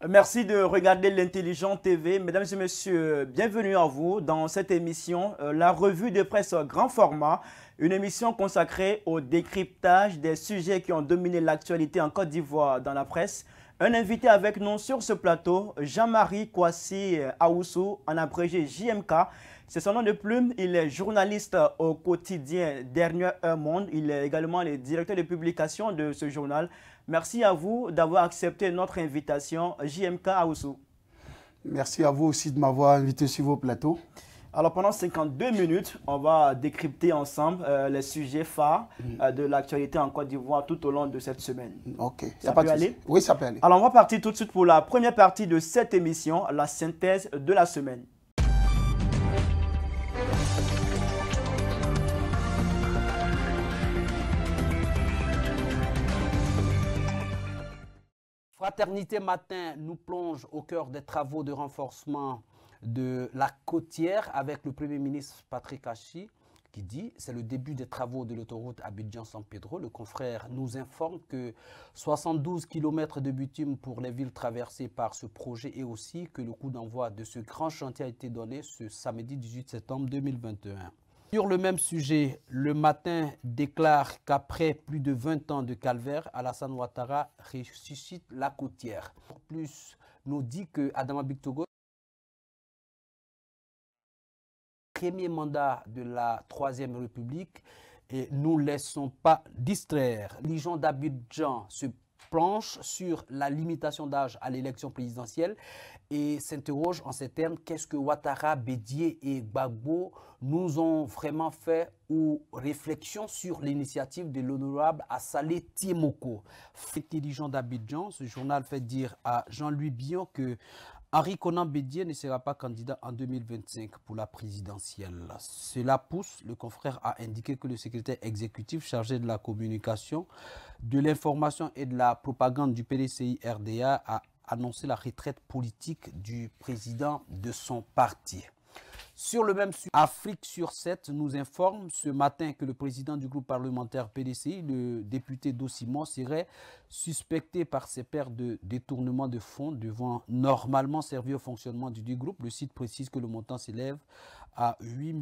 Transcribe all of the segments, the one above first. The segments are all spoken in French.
Merci de regarder l'Intelligent TV. Mesdames et messieurs, bienvenue à vous dans cette émission, la revue de presse grand format, une émission consacrée au décryptage des sujets qui ont dominé l'actualité en Côte d'Ivoire dans la presse. Un invité avec nous sur ce plateau, Jean-Marie Kwasi Aoussou, en abrégé JMK. C'est son nom de plume, il est journaliste au quotidien Dernière Heure Monde. Il est également le directeur de publication de ce journal. Merci à vous d'avoir accepté notre invitation, JMK Aoussou. Merci à vous aussi de m'avoir invité sur vos plateaux. Alors pendant 52 minutes, on va décrypter ensemble les sujets phares de l'actualité en Côte d'Ivoire tout au long de cette semaine. Ok. Ça peut aller? Oui, ça peut aller. Alors on va partir tout de suite pour la première partie de cette émission, la synthèse de la semaine. Fraternité Matin nous plonge au cœur des travaux de renforcement de la côtière avec le Premier ministre Patrick Achi qui dit c'est le début des travaux de l'autoroute Abidjan-San Pedro. Le confrère nous informe que 72 km de bitume pour les villes traversées par ce projet et aussi que le coup d'envoi de ce grand chantier a été donné ce samedi 18 septembre 2021. Sur le même sujet, le Matin déclare qu'après plus de 20 ans de calvaire, Alassane Ouattara ressuscite la côtière. Pour plus, nous dit que Adama Bictogo, premier mandat de la Troisième République, et nous ne laissons pas distraire. Lijon d'Abidjan se planche sur la limitation d'âge à l'élection présidentielle et s'interroge en ces termes, qu'est-ce que Ouattara, Bédié et Gbagbo nous ont vraiment fait ou réflexion sur l'initiative de l'honorable Assalé Tiemoko. Intelligent d'Abidjan, ce journal fait dire à Jean-Louis Billon que Henri Konan Bédié ne sera pas candidat en 2025 pour la présidentielle. Cela pousse le confrère à indiquer que le secrétaire exécutif chargé de la communication, de l'information et de la propagande du PDCI-RDA a annoncé la retraite politique du président de son parti. Sur le même sujet, Afrique sur 7 nous informe ce matin que le président du groupe parlementaire PDCI, le député Dossimon, serait suspecté par ses pairs de détournement de fonds devant normalement servir au fonctionnement du groupe. Le site précise que le montant s'élève à 8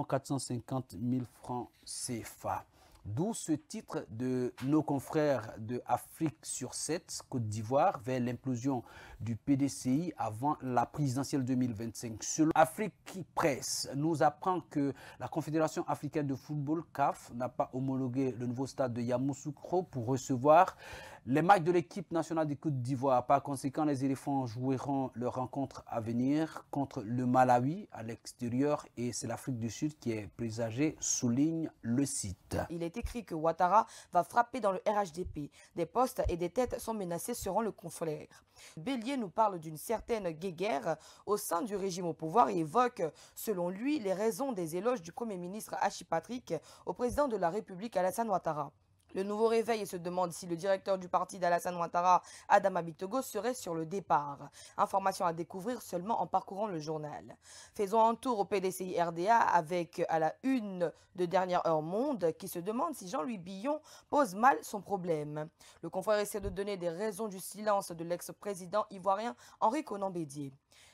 450 000 francs CFA. D'où ce titre de nos confrères de Afrique sur 7, Côte d'Ivoire, vers l'implosion du PDCI avant la présidentielle 2025. Selon Afrique Presse, nous apprend que la Confédération africaine de football, CAF, n'a pas homologué le nouveau stade de Yamoussoukro pour recevoir les matchs de l'équipe nationale de Côte d'Ivoire. Par conséquent, les éléphants joueront leur rencontre à venir contre le Malawi à l'extérieur et c'est l'Afrique du Sud qui est présagée, souligne le site. Il est écrit que Ouattara va frapper dans le RHDP. Des postes et des têtes sont menacés selon le confrère. Bélier nous parle d'une certaine guéguerre au sein du régime au pouvoir et évoque, selon lui, les raisons des éloges du Premier ministre Achi Patrick au président de la République Alassane Ouattara. Le nouveau réveil se demande si le directeur du parti d'Alassane Ouattara, Adama Bictogo, serait sur le départ. Information à découvrir seulement en parcourant le journal. Faisons un tour au PDCI RDA avec à la une de Dernière Heure Monde qui se demande si Jean-Louis Billon pose mal son problème. Le confrère essaie de donner des raisons du silence de l'ex-président ivoirien Henri Konan Bédié.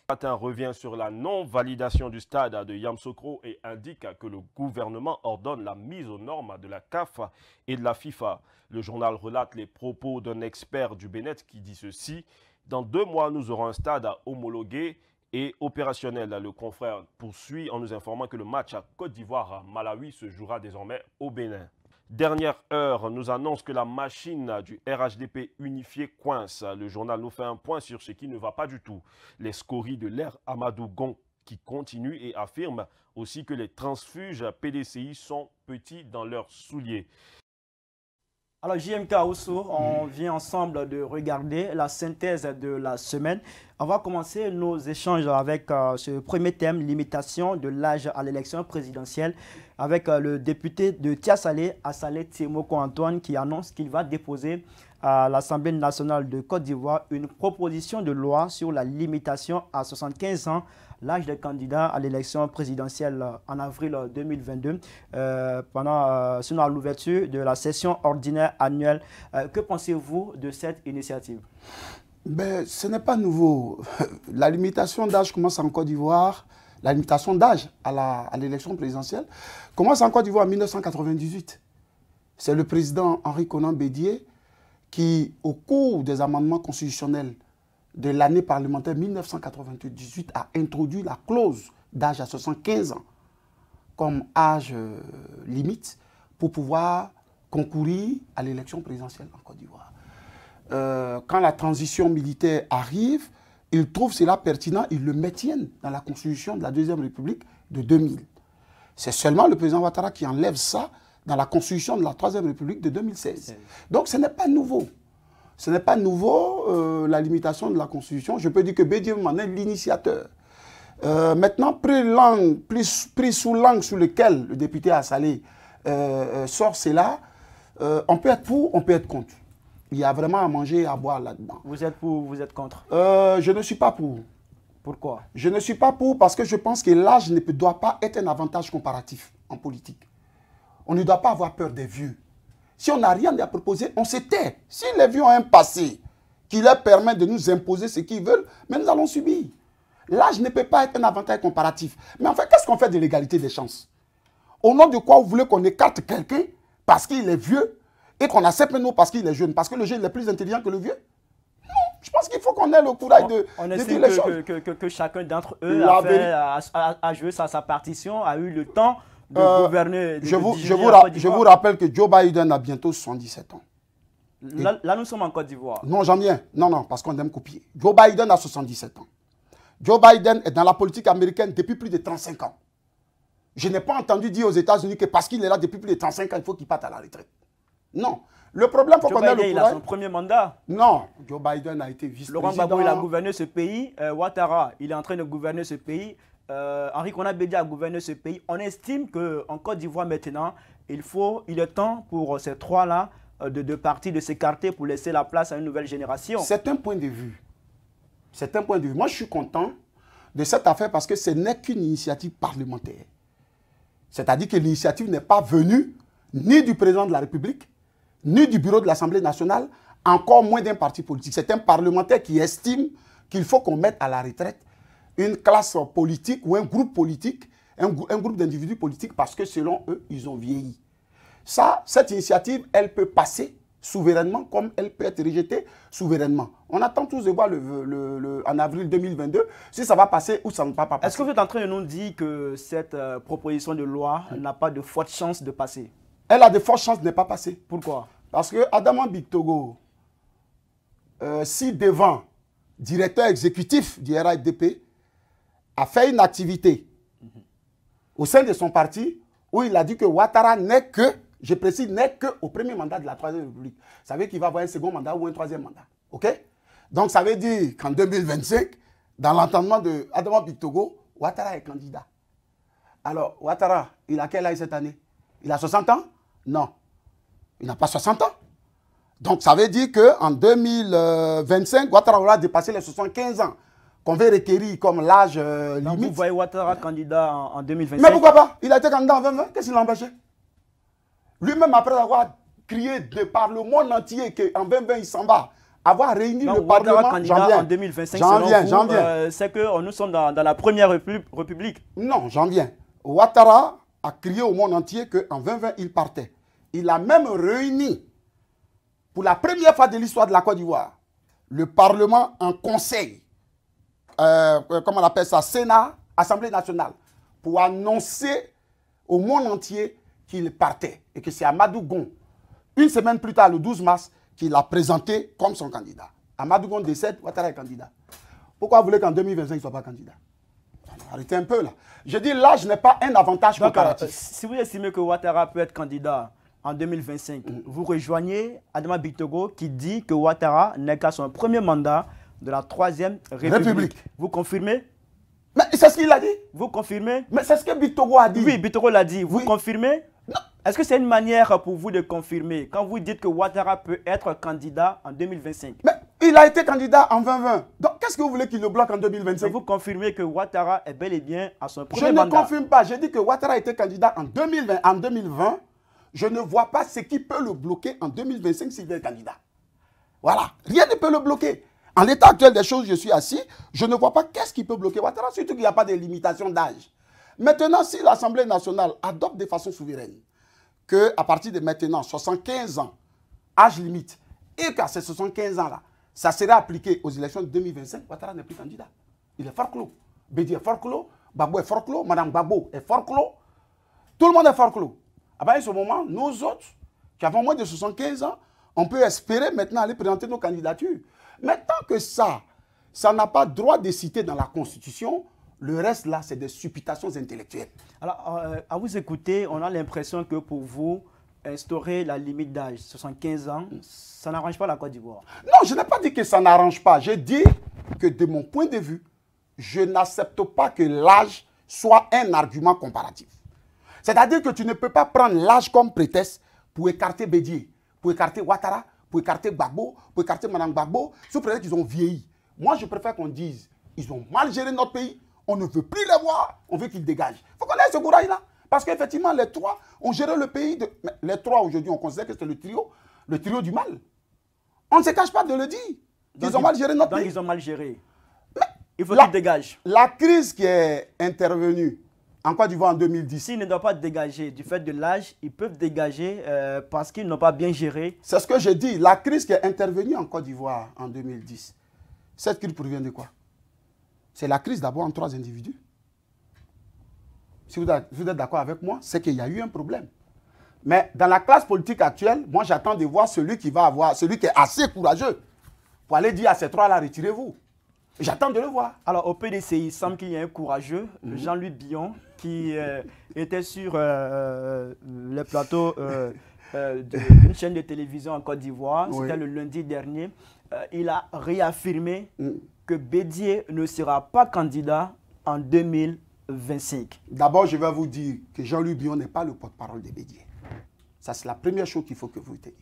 Matin revient sur la non-validation du stade de Yamoussoukro et indique que le gouvernement ordonne la mise aux normes de la CAF et de la FIFA. Le journal relate les propos d'un expert du Bénin qui dit ceci. Dans 2 mois, nous aurons un stade homologué et opérationnel. Le confrère poursuit en nous informant que le match à Côte d'Ivoire-Malawi se jouera désormais au Bénin. Dernière Heure nous annonce que la machine du RHDP unifié coince. Le journal nous fait un point sur ce qui ne va pas du tout. Les scories de l'ère Amadou Gon qui continuent et affirment aussi que les transfuges PDCI sont petits dans leurs souliers. Alors JMK Aoussou, on vient ensemble de regarder la synthèse de la semaine. On va commencer nos échanges avec ce premier thème, limitation de l'âge à l'élection présidentielle, avec le député de Tiasalé, Assalé Tiemoko Antoine, qui annonce qu'il va déposer à l'Assemblée nationale de Côte d'Ivoire une proposition de loi sur la limitation à 75 ans l'âge des candidats à l'élection présidentielle en avril 2022, sinon à l'ouverture de la session ordinaire annuelle. Que pensez-vous de cette initiative? Ben, ce n'est pas nouveau. La limitation d'âge commence en Côte d'Ivoire, la limitation d'âge à l'élection présidentielle commence en Côte d'Ivoire en 1998. C'est le président Henri Konan Bédié qui, au cours des amendements constitutionnels de l'année parlementaire 1998, a introduit la clause d'âge à 75 ans comme âge limite pour pouvoir concourir à l'élection présidentielle en Côte d'Ivoire. Quand la transition militaire arrive, ils trouvent cela pertinent, ils le maintiennent dans la constitution de la Deuxième République de 2000. C'est seulement le président Ouattara qui enlève ça dans la constitution de la Troisième République de 2016. Donc ce n'est pas nouveau. Ce n'est pas nouveau, la limitation de la constitution. Je peux dire que Bédié en est l'initiateur. Maintenant, pris sous l'angle sur lequel le député Assalé sort cela, on peut être pour, on peut être contre. Il y a vraiment à manger et à boire là-dedans. Vous êtes pour, vous êtes contre? Je ne suis pas pour. Pourquoi? Je ne suis pas pour parce que je pense que l'âge ne doit pas être un avantage comparatif en politique. On ne doit pas avoir peur des vieux. Si on n'a rien à proposer, on se tait. Si les vieux ont un passé qui leur permet de nous imposer ce qu'ils veulent, mais nous allons subir. L'âge ne peut pas être un avantage comparatif. Mais en fait, qu'est-ce qu'on fait de l'égalité des chances? Au nom de quoi vous voulez qu'on écarte quelqu'un parce qu'il est vieux et qu'on accepte nous parce qu'il est jeune? Parce que le jeune est plus intelligent que le vieux? Non, je pense qu'il faut qu'on ait le courage de dire les choses. Que chacun d'entre eux a joué sa partition, a eu le temps de gouverner. Je vous rappelle que Joe Biden a bientôt 77 ans. Là, nous sommes en Côte d'Ivoire. Non, j'en viens. Non, parce qu'on aime copier. Joe Biden a 77 ans. Joe Biden est dans la politique américaine depuis plus de 35 ans. Je n'ai pas entendu dire aux États-Unis que parce qu'il est là depuis plus de 35 ans, il faut qu'il parte à la retraite. Non. Le problème, il faut qu'on ait le courage. Il a son premier mandat. Non. Joe Biden a été vice-président. Laurent Gbagbo, il a gouverné ce pays. Ouattara, il est en train de gouverner ce pays. Henri Konan Bédié a gouverné ce pays. On estime qu'en Côte d'Ivoire maintenant, il est temps pour ces trois-là de partir, de s'écarter pour laisser la place à une nouvelle génération. C'est un point de vue. C'est un point de vue. Moi, je suis content de cette affaire parce que ce n'est qu'une initiative parlementaire. C'est-à-dire que l'initiative n'est pas venue ni du président de la République, ni du bureau de l'Assemblée nationale, encore moins d'un parti politique. C'est un parlementaire qui estime qu'il faut qu'on mette à la retraite une classe politique ou un groupe politique, un groupe d'individus politiques parce que selon eux, ils ont vieilli. Cette initiative, elle peut passer souverainement comme elle peut être rejetée souverainement. On attend tous de voir en avril 2022 si ça va passer ou ça ne va pas passer. Est-ce que vous êtes en train de nous dire que cette proposition de loi n'a pas de forte chance de passer? Elle a de fortes chances de ne pas passer. Pourquoi? Parce que Adama Bictogo, si devant directeur exécutif du RHDP, a fait une activité au sein de son parti où il a dit que Ouattara n'est que, je précise, n'est qu'au premier mandat de la Troisième République. Ça veut dire qu'il va avoir un second mandat ou un troisième mandat. OK? Donc ça veut dire qu'en 2025, dans l'entendement de Adama Bictogo, Ouattara est candidat. Alors, Ouattara, il a quel âge cette année? Il a 60 ans? Non. Il n'a pas 60 ans. Donc ça veut dire qu'en 2025, Ouattara aura dépassé les 75 ans. Qu'on veut requérir comme l'âge limite. Donc vous voyez Ouattara candidat en 2025? Mais pourquoi pas? Il a été candidat en 2020. Qu'est-ce qui l'a empêché? Lui-même, après avoir crié par le monde entier qu'en 2020, il s'en va, avoir réuni le Parlement, candidat en 2025, j'en viens. C'est que nous sommes dans la première république. Non, j'en viens. Ouattara a crié au monde entier qu'en 2020, il partait. Il a même réuni, pour la première fois de l'histoire de la Côte d'Ivoire, le Parlement en conseil. Comment on appelle ça, Sénat, Assemblée nationale, pour annoncer au monde entier qu'il partait et que c'est Amadou Gon, une semaine plus tard, le 12 mars, qu'il a présenté comme son candidat. Amadou Gon décède, Ouattara est candidat. Pourquoi vous voulez qu'en 2025, il ne soit pas candidat? Arrêtez un peu là. Je dis l'âge n'est pas un avantage comparatif. Si vous estimez que Ouattara peut être candidat en 2025, vous rejoignez Adama Bictogo qui dit que Ouattara n'est qu'à son premier mandat de la Troisième République. Vous confirmez? Mais c'est ce qu'il a dit. Vous confirmez? Mais c'est ce que Bictogo a dit. Oui, Bictogo l'a dit. Vous confirmez? Non. Est-ce que c'est une manière pour vous de confirmer quand vous dites que Ouattara peut être candidat en 2025? Mais il a été candidat en 2020. Donc qu'est-ce que vous voulez qu'il le bloque en 2025? Vous confirmez que Ouattara est bel et bien à son premier mandat? Je ne confirme pas. J'ai dit que Ouattara a été candidat en 2020. En 2020, je ne vois pas ce qui peut le bloquer en 2025 s'il est candidat. Voilà. Rien ne peut le bloquer. En l'état actuel des choses, je suis assis, je ne vois pas qu'est-ce qui peut bloquer Ouattara, surtout qu'il n'y a pas de limitation d'âge. Maintenant, si l'Assemblée nationale adopte de façon souveraine qu'à partir de maintenant, 75 ans, âge limite, et qu'à ces 75 ans-là, ça serait appliqué aux élections de 2025, Ouattara n'est plus candidat. Il est fort clos. Bédi est fort clos, Gbagbo est fort clos, Madame Gbagbo est fort clos. Tout le monde est fort clos. À ce moment, nous autres, qui avons moins de 75 ans, on peut espérer maintenant aller présenter nos candidatures. Mais tant que ça n'a pas droit de citer dans la Constitution, le reste là, c'est des supputations intellectuelles. Alors, à vous écouter, on a l'impression que pour vous, instaurer la limite d'âge, 75 ans, ça n'arrange pas la Côte d'Ivoire. Non, je n'ai pas dit que ça n'arrange pas. J'ai dit que de mon point de vue, je n'accepte pas que l'âge soit un argument comparatif. C'est-à-dire que tu ne peux pas prendre l'âge comme prétexte pour écarter Bédié, pour écarter Ouattara, pour écarter Gbagbo, pour écarter Mme Gbagbo, sous prétexte qu'ils ont vieilli. Moi, je préfère qu'on dise, ils ont mal géré notre pays, on ne veut plus les voir, on veut qu'ils dégagent. Il faut qu'on ait ce courage-là. Parce qu'effectivement, les trois ont géré le pays. Mais les trois, aujourd'hui, on considère que c'est le trio du mal. On ne se cache pas de le dire. Ils ont mal géré notre pays. Donc, ils ont mal géré. Mais il faut qu'ils dégagent. La crise qui est intervenue en Côte d'Ivoire en 2010. S'ils ne doivent pas dégager du fait de l'âge, ils peuvent dégager parce qu'ils n'ont pas bien géré. C'est ce que j'ai dit. La crise qui est intervenue en Côte d'Ivoire en 2010, cette crise provient de quoi? C'est la crise d'abord en 3 individus. Si vous êtes d'accord avec moi, c'est qu'il y a eu un problème. Mais dans la classe politique actuelle, moi j'attends de voir celui qui est assez courageux pour aller dire à ces trois-là, retirez-vous. J'attends de le voir. Alors au PDCI, il semble qu'il y ait un courageux, Jean-Louis Billon, qui était sur le plateau d'une chaîne de télévision en Côte d'Ivoire. Oui. C'était le lundi dernier. Il a réaffirmé que Bédié ne sera pas candidat en 2025. D'abord, je vais vous dire que Jean-Louis Billon n'est pas le porte-parole de Bédié. Ça, c'est la première chose qu'il faut que vous teniez.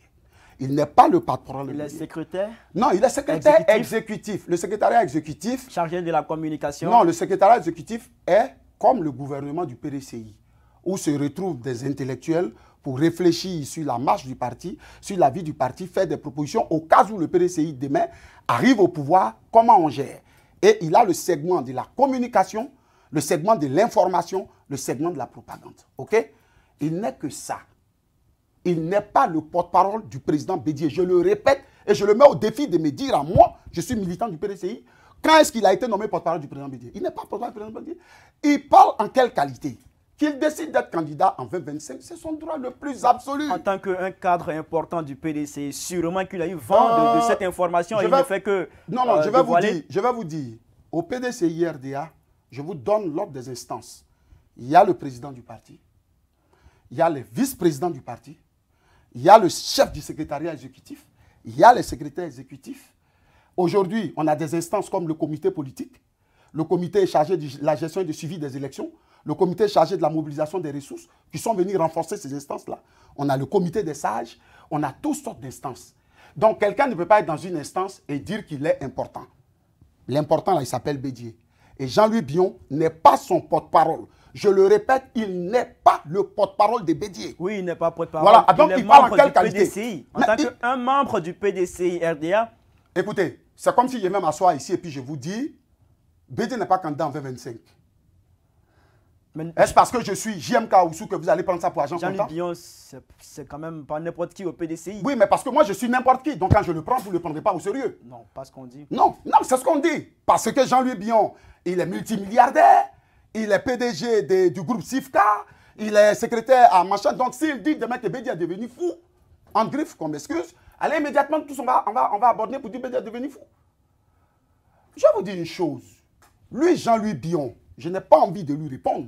Il n'est pas le porte-parole de Bédié. Il est secrétaire? Non, il est secrétaire exécutif. Le secrétariat exécutif... Chargé de la communication? Non, le secrétariat exécutif est comme le gouvernement du PDCI, où se retrouvent des intellectuels pour réfléchir sur la marche du parti, sur la vie du parti, faire des propositions au cas où le PDCI demain arrive au pouvoir, comment on gère. Et il a le segment de la communication, le segment de l'information, le segment de la propagande. OK? Il n'est que ça. Il n'est pas le porte-parole du président Bédié. Je le répète et je le mets au défi de me dire à moi, je suis militant du PDCI, quand est-ce qu'il a été nommé porte-parole du président Bédié? Il n'est pas porte-parole du président Bédié. Il parle en quelle qualité? Qu'il décide d'être candidat en 2025, c'est son droit le plus absolu. En tant qu'un cadre important du PDCI, sûrement qu'il a eu vent de cette information. Il ne fait que Non, je vais vous dire. Au PDCI RDA, je vous donne l'ordre des instances. Il y a le président du parti, il y a les vice-présidents du parti, il y a le chef du secrétariat exécutif, il y a les secrétaires exécutifs. Aujourd'hui, on a des instances comme le comité politique. Le comité est chargé de la gestion et du suivi des élections. Le comité est chargé de la mobilisation des ressources qui sont venus renforcer ces instances-là. On a le comité des sages, on a toutes sortes d'instances. Donc, quelqu'un ne peut pas être dans une instance et dire qu'il est important. L'important, là, il s'appelle Bédié. Et Jean-Louis Billon n'est pas son porte-parole. Je le répète, il n'est pas le porte-parole de Bédié. Oui, il n'est pas porte-parole. Voilà, donc il parle en quelle qualité? PDCI. En tant qu'un membre du PDCI RDA. Écoutez, c'est comme si je vais m'asseoir ici et puis je vous dis, Bédié n'est pas candidat en 2025. Est-ce parce que je suis JMK Oussou que vous allez prendre ça pour agent comptable? Jean-Louis Billon, c'est quand même pas n'importe qui au PDCI. Oui, mais parce que moi, je suis n'importe qui. Donc, quand je le prends, vous ne le prendrez pas au sérieux. Non, pas ce qu'on dit. Non, c'est ce qu'on dit. Parce que Jean-Louis Billon, il est multimilliardaire, il est PDG du groupe SIFCA, il est secrétaire à machin. Donc, s'il dit demain que Bédié est devenu fou, en griffe, qu'on m'excuse, allez immédiatement, tous on va aborder pour dire que Bédié est devenu fou. Je vais vous dire une chose. Lui, Jean-Louis Billon, je n'ai pas envie de lui répondre.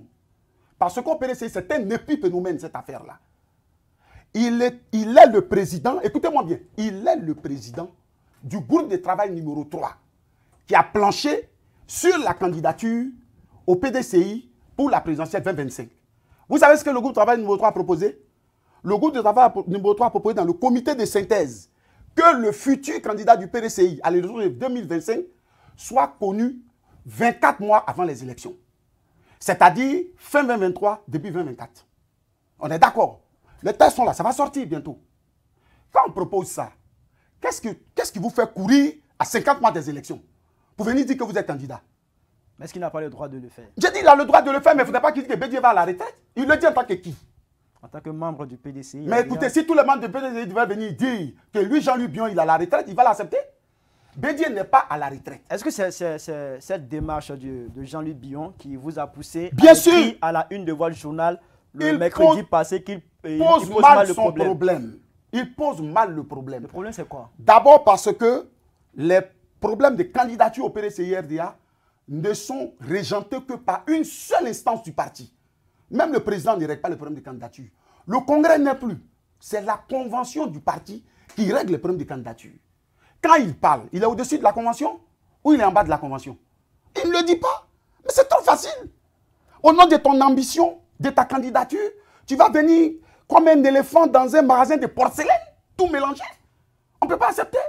Parce qu'au PDCI, c'est un épiphénomène, cette affaire-là. Il est le président, écoutez-moi bien, il est le président du groupe de travail numéro 3 qui a planché sur la candidature au PDCI pour la présidentielle 2025. Vous savez ce que le groupe de travail numéro 3 a proposé? Le groupe de travail numéro 3 a proposé dans le comité de synthèse que le futur candidat du PDCI à l'élection de 2025 soit connu 24 mois avant les élections. C'est-à-dire fin 2023, début 2024. On est d'accord. Les tests sont là, ça va sortir bientôt. Quand on propose ça, qu'est-ce qui vous fait courir à 50 mois des élections, pour venir dire que vous êtes candidat. Mais est-ce qu'il n'a pas le droit de le faire? J'ai dit qu'il a le droit de le faire, mais il ne faudrait pas qu'il dise que Bédié va à la retraite. Il le dit en tant que qui? En tant que membre du PDCI. Mais écoutez, si tous les membres du PDCI devaient venir dire que lui, Jean-Louis Bion, il est à la retraite, il va l'accepter? Bédié n'est pas à la retraite. Est-ce que c'est cette démarche de Jean-Louis Bion qui vous a poussé Bien sûr, à la une de votre journal le il mercredi passé qu'il pose mal le problème? Il pose mal le problème. Le problème, c'est quoi? D'abord parce que les problèmes de candidature au PDCI-RDA ne sont régentés que par une seule instance du parti. Même le président ne règle pas les problèmes de candidature. Le congrès n'est plus. C'est la convention du parti qui règle les problèmes de candidature. Quand il parle, il est au-dessus de la convention ou il est en bas de la convention? Il ne le dit pas. Mais c'est trop facile. Au nom de ton ambition, de ta candidature, tu vas venir comme un éléphant dans un magasin de porcelaine, tout mélangé. On ne peut pas accepter.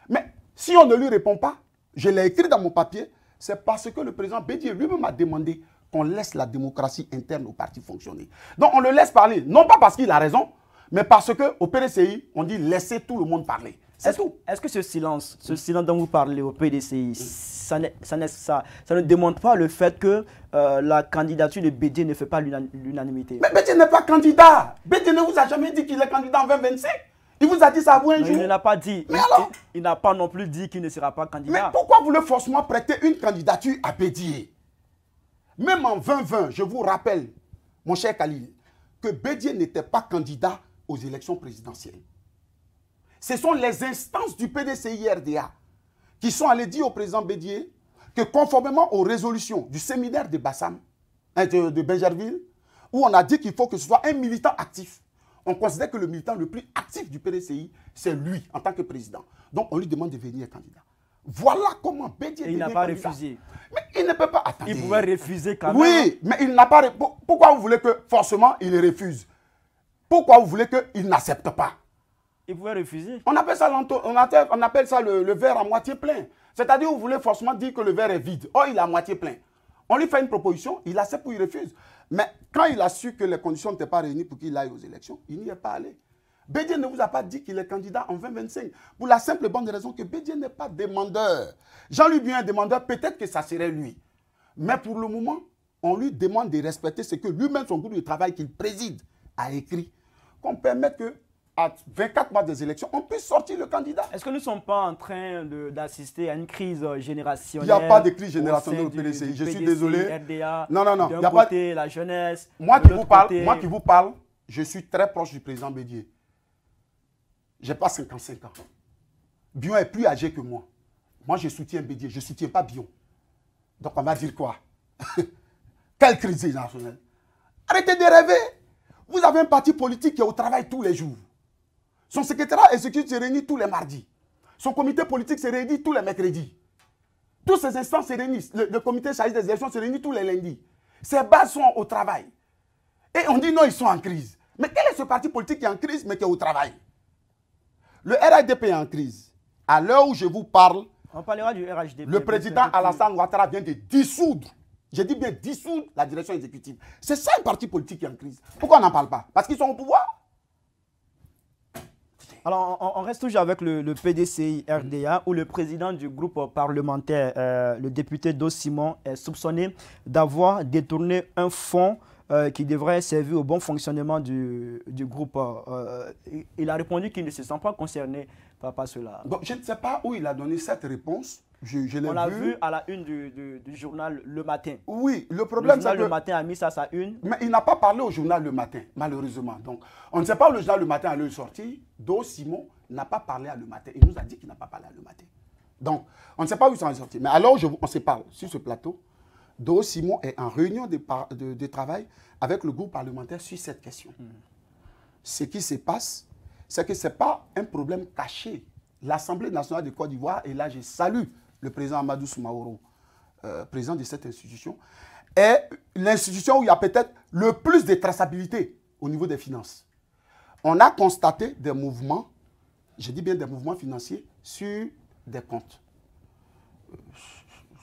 Mais si on ne lui répond pas, je l'ai écrit dans mon papier, c'est parce que le président Bédié lui-même a demandé qu'on laisse la démocratie interne au parti fonctionner. Donc on le laisse parler, non pas parce qu'il a raison, mais parce qu'au PDCI, on dit laissez tout le monde parler. C'est tout. Est-ce que ce silence dont vous parlez au PDCI, ça ne démontre pas le fait que la candidature de Bédié ne fait pas l'unanimité? Mais Bédié n'est pas candidat. Bédié ne vous a jamais dit qu'il est candidat en 2025. Il vous a dit ça à vous un jour. Il ne l'a pas dit. Mais alors? Il n'a pas non plus dit qu'il ne sera pas candidat. Mais pourquoi vous voulez forcément prêter une candidature à Bédié? Même en 2020, je vous rappelle, mon cher Khalil, que Bédié n'était pas candidat aux élections présidentielles. Ce sont les instances du PDCI-RDA qui sont allées dire au président Bédié que conformément aux résolutions du séminaire de Bassam, de Benjerville, où on a dit qu'il faut que ce soit un militant actif, on considère que le militant le plus actif du PDCI, c'est lui, en tant que président. Donc, on lui demande de venir candidat. Voilà comment Bédié devient candidat. Il n'a pas refusé. Mais il ne peut pas attendre. Il pouvait refuser quand même. Oui, mais il n'a pas... Pourquoi vous voulez que, forcément, il refuse? Pourquoi vous voulez qu'il n'accepte pas? Il pouvait refuser. On appelle ça, le verre à moitié plein. C'est-à-dire, vous voulez forcément dire que le verre est vide. Oh, il est à moitié plein. On lui fait une proposition, il accepte ou il refuse. Mais quand il a su que les conditions n'étaient pas réunies pour qu'il aille aux élections, il n'y est pas allé. Bédié ne vous a pas dit qu'il est candidat en 2025. Pour la simple et bonne raison que Bédié n'est pas demandeur. Jean-Louis Bion est demandeur, peut-être que ça serait lui. Mais pour le moment, on lui demande de respecter ce que lui-même, son groupe de travail qu'il préside, a écrit. Qu'on permette que à 24 mois des élections, on puisse sortir le candidat. Est-ce que nous ne sommes pas en train d'assister à une crise générationnelle? Il n'y a pas de crise générationnelle au PDCI. Je suis désolé. RDA, non. D'un côté, la jeunesse. Moi qui vous parle, je suis très proche du président Bédié. Je n'ai pas 55 ans. Bion est plus âgé que moi. Moi, je soutiens Bédié. Je ne soutiens pas Bion. Donc, on va dire quoi? Quelle crise générationnelle? Arrêtez de rêver. Vous avez un parti politique qui est au travail tous les jours. Son secrétariat exécutif se réunit tous les mardis. Son comité politique se réunit tous les mercredis. Tous ces instances se réunissent. Le comité chargé des élections se réunit tous les lundis. Ces bases sont au travail. Et on dit non, ils sont en crise. Mais quel est ce parti politique qui est en crise mais qui est au travail? Le RHDP est en crise. À l'heure où je vous parle, on parlera du RHDP. Le président Alassane Ouattara vient de dissoudre, je dis bien dissoudre, la direction exécutive. C'est ça un parti politique qui est en crise. Pourquoi on n'en parle pas? Parce qu'ils sont au pouvoir. Alors, on reste toujours avec le PDCI RDA, où le président du groupe parlementaire, le député Do Simon, est soupçonné d'avoir détourné un fonds qui devrait servir au bon fonctionnement du groupe. Il a répondu qu'il ne se sent pas concerné par cela. Donc, je ne sais pas où il a donné cette réponse. On l'a vu à la une du journal Le Matin. Oui, le problème c'est que... Le Matin a mis ça à sa une. Mais il n'a pas parlé au journal Le Matin, malheureusement. Donc, on ne sait pas où le journal Le Matin allait sortir. Do Simon n'a pas parlé à Le Matin. Il nous a dit qu'il n'a pas parlé à Le Matin. Donc, on ne sait pas où ils sont sortis. Mais alors, on se parle sur ce plateau. Do Simon est en réunion de travail avec le groupe parlementaire sur cette question. Ce qui se passe, c'est que ce n'est pas un problème caché. L'Assemblée nationale de Côte d'Ivoire, et là je salue le président Amadou Soumaoro, président de cette institution, est l'institution où il y a peut-être le plus de traçabilité au niveau des finances. On a constaté des mouvements, je dis bien des mouvements financiers, sur des comptes.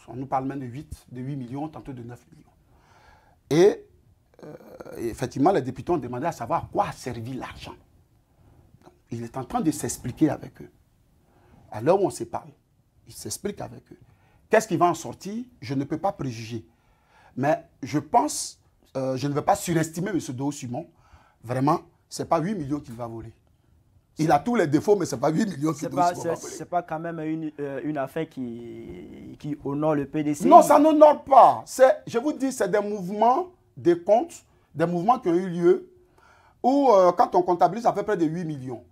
On nous parle même de 8 millions, tantôt de 9 millions. Et effectivement, les députés ont demandé à savoir à quoi a servi l'argent. Il est en train de s'expliquer avec eux. À l'heure où on se parle, il s'explique avec eux. Qu'est-ce qui va en sortir? Je ne peux pas préjuger. Mais je pense, je ne veux pas surestimer M. Dao-Simon. Vraiment, ce n'est pas 8 millions qu'il va voler. Il a tous les défauts, mais ce n'est pas 8 millions qu'il va voler. Ce n'est pas quand même une affaire qui honore le PDC. Non, ça n'honore pas. Je vous dis, c'est des mouvements, des comptes, des mouvements qui ont eu lieu où, quand on comptabilise, ça fait près de 8 millions.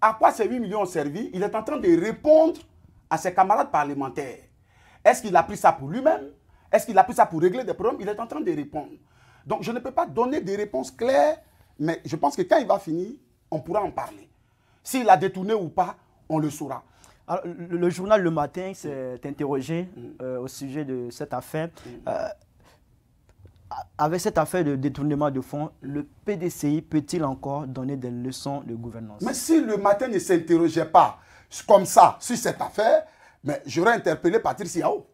À quoi ces 8 millions ont servi? Il est en train de répondre à ses camarades parlementaires. Est-ce qu'il a pris ça pour lui-même? Est-ce qu'il a pris ça pour régler des problèmes? Il est en train de répondre. Donc, je ne peux pas donner des réponses claires, mais je pense que quand il va finir, on pourra en parler. S'il a détourné ou pas, on le saura. Alors, le journal Le Matin s'est interrogé au sujet de cette affaire. Avec cette affaire de détournement de fonds, le PDCI peut-il encore donner des leçons de gouvernance? Mais si Le Matin ne s'interrogeait pas comme ça sur cette affaire, mais j'aurais interpellé Patrice Yao,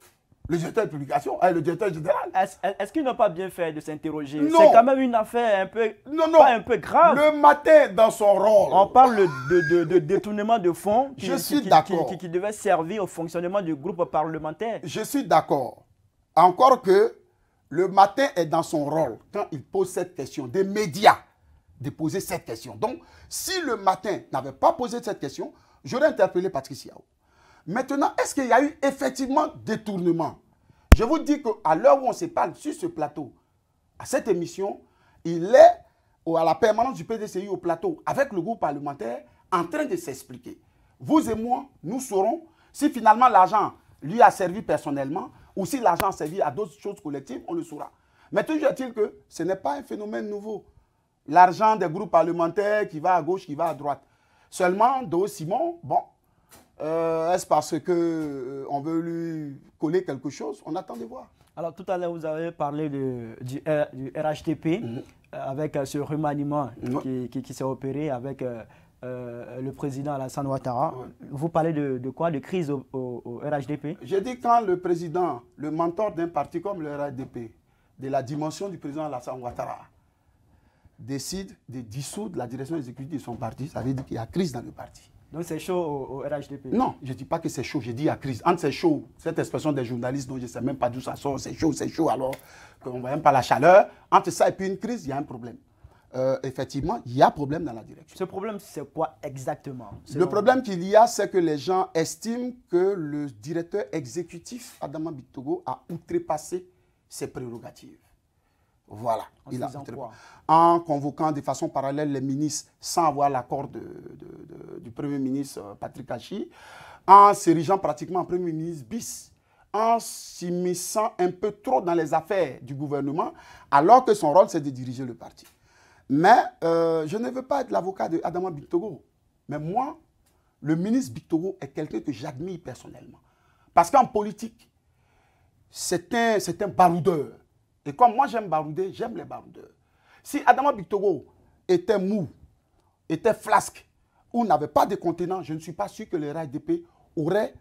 le directeur de publication, le directeur général. Est-ce qu'ils n'ont pas bien fait de s'interroger? Non. C'est quand même une affaire un peu, pas un peu grave. Le Matin, dans son rôle. On parle de détournement de fonds qui devait servir au fonctionnement du groupe parlementaire. Je suis d'accord. Encore que Le Matin est dans son rôle quand il pose cette question, des médias, de poser cette question. Donc, si Le Matin n'avait pas posé cette question, j'aurais interpellé Patrice Yao. Maintenant, est-ce qu'il y a eu effectivement détournement? Je vous dis qu'à l'heure où on se parle sur ce plateau, à cette émission, il est à la permanence du PDCI au plateau avec le groupe parlementaire en train de s'expliquer. Vous et moi, nous saurons si finalement l'argent lui a servi personnellement ou si l'argent a servi à d'autres choses collectives, on le saura. Mais toujours est-il que ce n'est pas un phénomène nouveau. L'argent des groupes parlementaires qui va à gauche, qui va à droite. Seulement, Dao-Simon, bon, est-ce parce qu'on veut lui coller quelque chose? On attend de voir. Alors, tout à l'heure, vous avez parlé du RHDP avec ce remaniement qui s'est opéré avec le président Alassane Ouattara. Vous parlez de quoi? De crise au RHDP? J'ai dit quand le président, le mentor d'un parti comme le RHDP, de la dimension du président Alassane Ouattara, décide de dissoudre la direction exécutive de son parti, ça veut dire qu'il y a crise dans le parti. Donc c'est chaud au RHDP? Non, je ne dis pas que c'est chaud, je dis il y a crise. Entre c'est chaud, cette expression des journalistes dont je ne sais même pas d'où ça sort, c'est chaud alors qu'on ne voit même pas la chaleur. Entre ça et puis une crise, il y a un problème. Effectivement, il y a problème dans la direction. Ce problème, c'est quoi exactement? Le problème qu'il y a, c'est que les gens estiment que le directeur exécutif, Adama Bictogo, a outrepassé ses prérogatives. Voilà. En convoquant de façon parallèle les ministres sans avoir l'accord du Premier ministre Patrick Achi, en s'érigeant pratiquement en Premier ministre bis, en s'immisçant un peu trop dans les affaires du gouvernement, alors que son rôle c'est de diriger le parti. Mais je ne veux pas être l'avocat d'Adama Bictogo. Mais moi, le ministre Bictogo est quelqu'un que j'admire personnellement. Parce qu'en politique, c'est un baroudeur. Et comme moi j'aime barouder, j'aime les baroudeurs. Si Adama Bictogo était mou, était flasque, ou n'avait pas de contenant, je ne suis pas sûr que le RHDP aurait,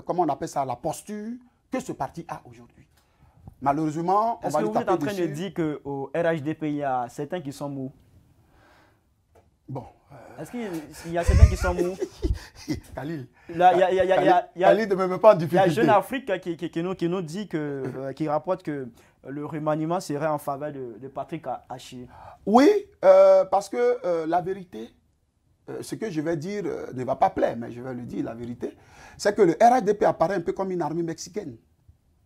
comment on appelle ça, la posture que ce parti a aujourd'hui. Malheureusement, on va lui taper dessus. Est-ce que vous êtes en train de dire qu'au RHDP, il y a certains qui sont mous? Bon. Est-ce qu'il y a certains qui sont mous? Khalil. Khalil ne me met pas en difficulté. Il y a Jeune Afrique qui nous dit qui rapporte que le remaniement serait en faveur de Patrick Achi. Oui, parce que la vérité, ce que je vais dire ne va pas plaire, mais je vais le dire, la vérité, c'est que le RHDP apparaît un peu comme une armée mexicaine.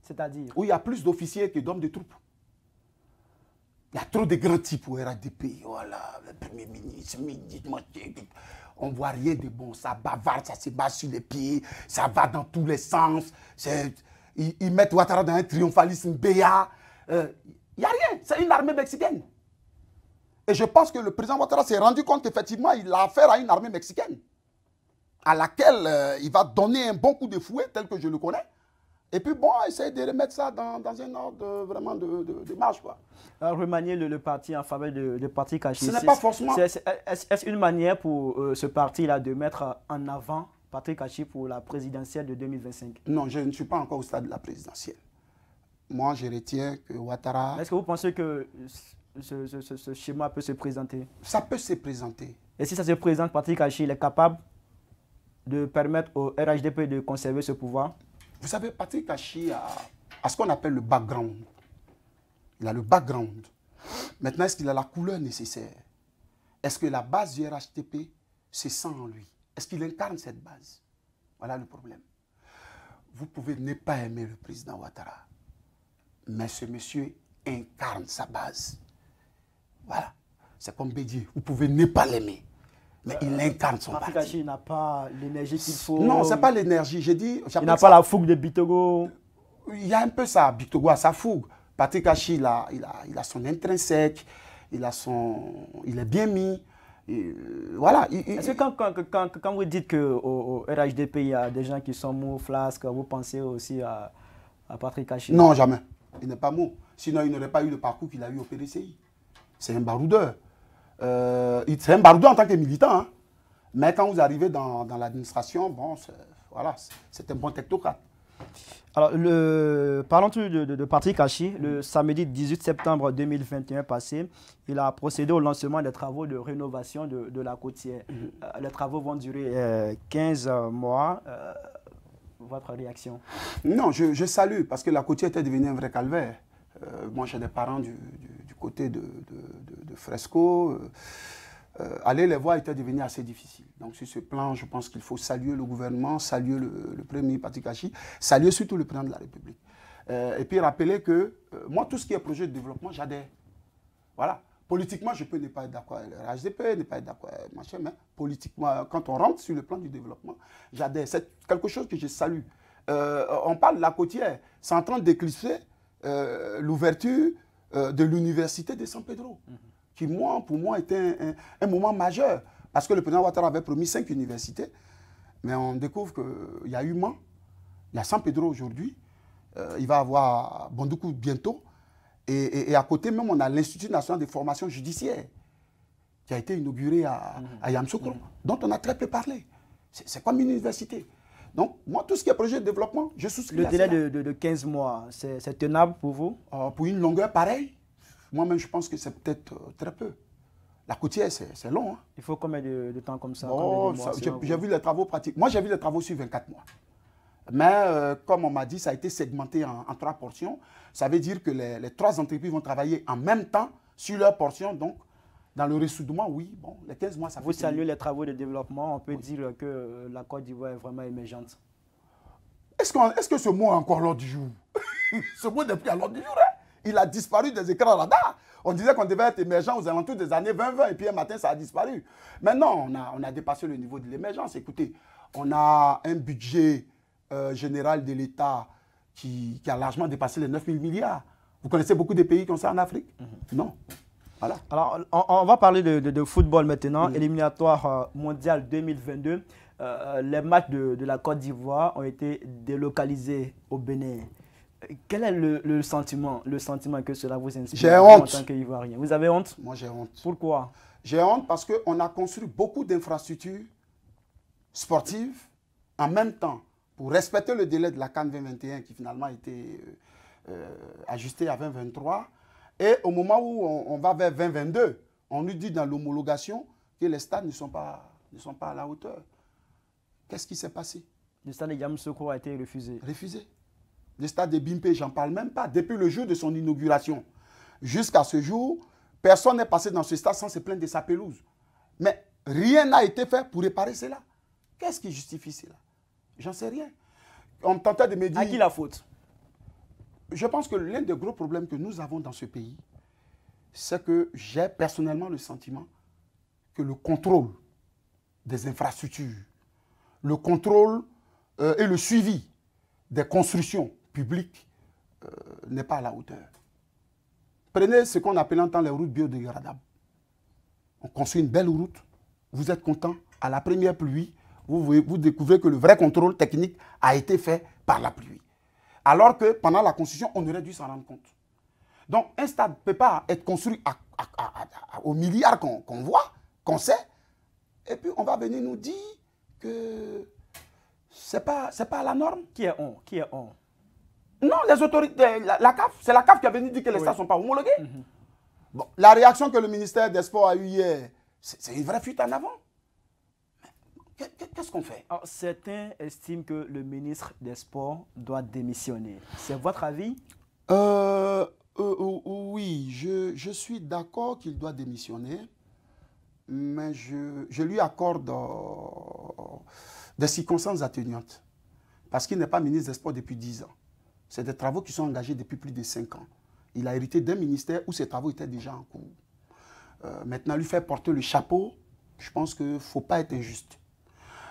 C'est-à-dire? Où il y a plus d'officiers que d'hommes de troupes. Il y a trop de grands types au RHDP. Voilà, le Premier ministre, on ne voit rien de bon. Ça bavarde, ça se bat sur les pieds, ça va dans tous les sens. Ils mettent Ouattara dans un triomphalisme béat. Il n'y a rien, c'est une armée mexicaine. Et je pense que le président Ouattara s'est rendu compte qu'effectivement, il a affaire à une armée mexicaine, à laquelle il va donner un bon coup de fouet, tel que je le connais. Et puis bon, essayer de remettre ça dans un ordre vraiment de marche, quoi. Remanier le parti en faveur de Patrick Achi. Ce n'est pas forcément... Est-ce une manière pour ce parti-là de mettre en avant Patrick Achi pour la présidentielle de 2025? Non, je ne suis pas encore au stade de la présidentielle. Moi, je retiens que Ouattara... Est-ce que vous pensez que ce schéma peut se présenter? Ça peut se présenter. Et si ça se présente, Patrick Achi, il est capable de permettre au RHDP de conserver ce pouvoir? Vous savez, Patrick Kachi a ce qu'on appelle le background. Il a le background. Maintenant, est-ce qu'il a la couleur nécessaire? Est-ce que la base du RHDP se sent en lui? Est-ce qu'il incarne cette base? Voilà le problème. Vous pouvez ne pas aimer le président Ouattara, mais ce monsieur incarne sa base. Voilà. C'est comme Bédié. Vous pouvez ne pas l'aimer, mais il incarne son Patrick parti. Kachi n'a pas l'énergie qu'il faut. Non, ce n'est pas l'énergie. J'ai dit... Il n'a pas la fougue de Bitogo. Il y a un peu ça. Bitogo a sa fougue. Patrick Kachi, il a son intrinsèque. Il est bien mis. Voilà. Est-ce que quand vous dites qu'au RHDP, il y a des gens qui sont mous, flasques, vous pensez aussi à Patrick Kachi? Non, jamais. Il n'est pas mou. Sinon, il n'aurait pas eu le parcours qu'il a eu au PDCI. C'est un baroudeur. C'est un baroudeur en tant que militant. Hein. Mais quand vous arrivez dans l'administration, bon, voilà, c'est un bon technocrate. Alors, parlons de Patrick Kachi. Le samedi 18 septembre 2021 passé, il a procédé au lancement des travaux de rénovation de la côtière. Les travaux vont durer 15 mois. Votre réaction? Non, je salue parce que la côtière était devenue un vrai calvaire. Moi, j'ai des parents du côté de Fresco. Aller les voir était devenu assez difficile. Donc, sur ce plan, je pense qu'il faut saluer le gouvernement, saluer le premier Patrick Kachi, saluer surtout le président de la République. Et puis rappeler que moi, tout ce qui est projet de développement, j'adhère. Voilà. Politiquement, je peux ne pas être d'accord avec le RHDP, ne pas être d'accord avec machin, mais politiquement, quand on rentre sur le plan du développement, j'adhère. C'est quelque chose que je salue. On parle de la côtière, c'est en train d'éclipser l'ouverture de l'université de San Pedro, qui, pour moi, était un moment majeur. Parce que le président Ouattara avait promis 5 universités, mais on découvre qu'il y a Human, il y a San Pedro aujourd'hui, il va y avoir Bondoukou bientôt, et à côté même, on a l'Institut national de formation judiciaire, qui a été inauguré à Yamoussoukro, dont on a très peu parlé. C'est comme une université. Donc, moi, tout ce qui est projet de développement, je souscris. Le délai de 15 mois, c'est tenable pour vous? Pour une longueur pareille, moi-même, je pense que c'est peut-être très peu. La côtière, c'est long. Hein. Il faut combien de temps comme ça? J'ai vu les travaux pratiques. Moi, j'ai vu les travaux sur 24 mois. Mais comme on m'a dit, ça a été segmenté en 3 portions. Ça veut dire que les 3 entreprises vont travailler en même temps sur leur portion. Donc, dans le ressoudement, oui, bon, les 15 mois, ça fait... Vous saluez les travaux de développement. On peut dire que la Côte d'Ivoire est vraiment émergente. Est-ce que ce mot est encore à l'ordre du jour? Ce mot n'est plus à l'ordre du jour. Hein? Il a disparu des écrans radars. On disait qu'on devait être émergent aux alentours des années 2020 et puis un matin, ça a disparu. Maintenant, on a dépassé le niveau de l'émergence. Écoutez, on a un budget général de l'État qui a largement dépassé les 9 000 milliards. Vous connaissez beaucoup de pays comme ça en Afrique? Non. Voilà. Alors, on va parler de football maintenant. Éliminatoire mondial 2022. Les matchs de la Côte d'Ivoire ont été délocalisés au Bénin. Quel est le sentiment que cela vous inspire? J'ai honte. En tant qu'Ivoirien. Vous avez honte? Moi, j'ai honte. Pourquoi? J'ai honte parce qu'on a construit beaucoup d'infrastructures sportives en même temps pour respecter le délai de la CAN 2021 qui finalement a été ajusté à 2023. Et au moment où on va vers 2022, on nous dit dans l'homologation que les stades ne sont pas à la hauteur. Qu'est-ce qui s'est passé? Le stade de Yamoussoukro a été refusé. Refusé. Le stade de Bimpe, j'en parle même pas. Depuis le jour de son inauguration, jusqu'à ce jour, personne n'est passé dans ce stade sans se plaindre de sa pelouse. Mais rien n'a été fait pour réparer cela. Qu'est-ce qui justifie cela? J'en sais rien. On tentait de me dire... À qui la faute? Je pense que l'un des gros problèmes que nous avons dans ce pays, c'est que j'ai personnellement le sentiment que le contrôle des infrastructures, le contrôle et le suivi des constructions publiques n'est pas à la hauteur. Prenez ce qu'on appelle en temps les routes biodégradables. On construit une belle route, vous êtes content, à la première pluie, vous découvrez que le vrai contrôle technique a été fait par la pluie. Alors que pendant la construction, on aurait dû s'en rendre compte. Donc, un stade ne peut pas être construit aux milliards qu'on voit, qu'on sait, et puis on va venir nous dire que ce n'est pas la norme. Qui est on? Qui est on? Non, les autorités, la CAF, c'est la CAF qui a venu dire que les stades ne sont pas homologués. Bon, la réaction que le ministère des Sports a eue hier, c'est une vraie fuite en avant. Qu'est-ce qu'on fait? Alors, certains estiment que le ministre des Sports doit démissionner. C'est votre avis? Oui, je suis d'accord qu'il doit démissionner, mais je lui accorde des circonstances atténuantes. Parce qu'il n'est pas ministre des Sports depuis 10 ans. C'est des travaux qui sont engagés depuis plus de 5 ans. Il a hérité d'un ministère où ces travaux étaient déjà en cours. Maintenant, lui faire porter le chapeau, je pense qu'il ne faut pas être injuste.